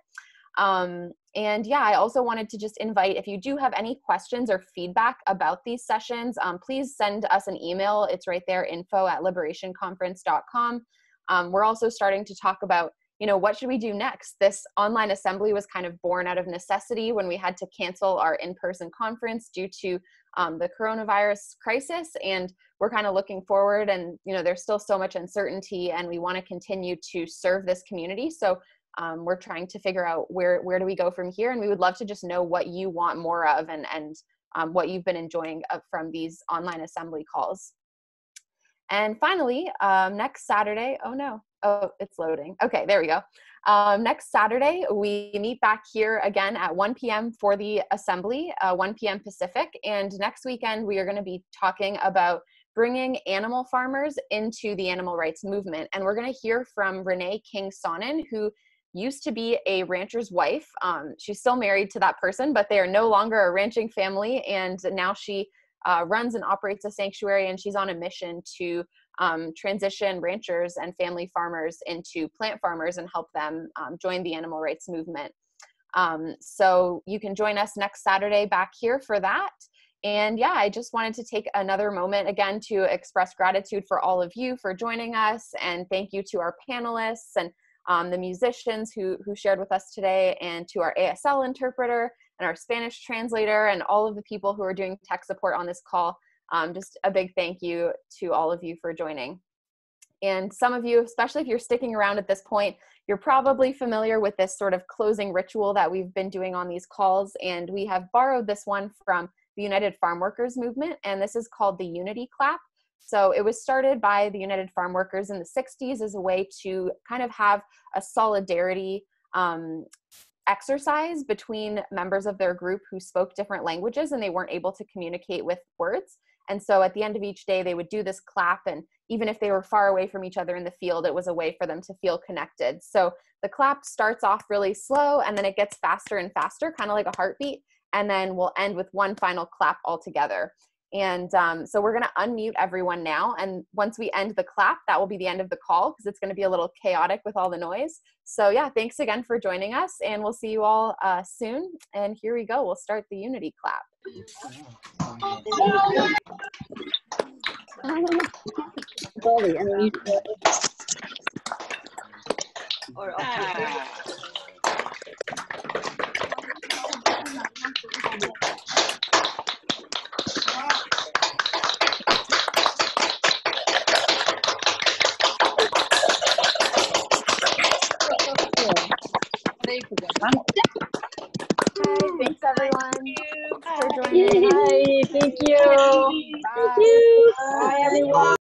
And yeah, I also wanted to just invite, if you do have any questions or feedback about these sessions, please send us an email. It's right there, info@liberationconference.com. We're also starting to talk about, what should we do next? This online assembly was kind of born out of necessity when we had to cancel our in-person conference due to the coronavirus crisis. And we're kind of looking forward, and, there's still so much uncertainty, and we want to continue to serve this community. So we're trying to figure out where do we go from here, and we would love to just know what you want more of, and what you've been enjoying from these online assembly calls. And finally, next Saturday, it's loading. Okay, there we go. Next Saturday, we meet back here again at 1 p.m. for the assembly, 1 p.m. Pacific. And next weekend, we are going to be talking about bringing animal farmers into the animal rights movement. And we're going to hear from Renee King-Sonnen, who used to be a rancher's wife. She's still married to that person, but they are no longer a ranching family. And now she runs and operates a sanctuary, and she's on a mission to transition ranchers and family farmers into plant farmers and help them join the animal rights movement. So you can join us next Saturday back here for that. And yeah, I just wanted to take another moment again to express gratitude for all of you for joining us, and thank you to our panelists and the musicians who shared with us today, and to our ASL interpreter and our Spanish translator, and all of the people who are doing tech support on this call. Just a big thank you to all of you for joining. And some of you, especially if you're sticking around at this point, you're probably familiar with this sort of closing ritual that we've been doing on these calls. And we have borrowed this one from the United Farm Workers movement, and this is called the Unity Clap. So it was started by the United Farm Workers in the 60s as a way to kind of have a solidarity exercise between members of their group who spoke different languages and they weren't able to communicate with words. And so at the end of each day, they would do this clap, and even if they were far away from each other in the field, it was a way for them to feel connected. So the clap starts off really slow, and then it gets faster and faster, kind of like a heartbeat, and then we'll end with one final clap altogether. And so we're gonna unmute everyone now, and once we end the clap, that will be the end of the call, because it's gonna be a little chaotic with all the noise. So yeah, thanks again for joining us, and we'll see you all soon. And here we go, we'll start the Unity clap. Thanks everyone for joining. Hi, thank you. Bye. Thank you. Bye everyone.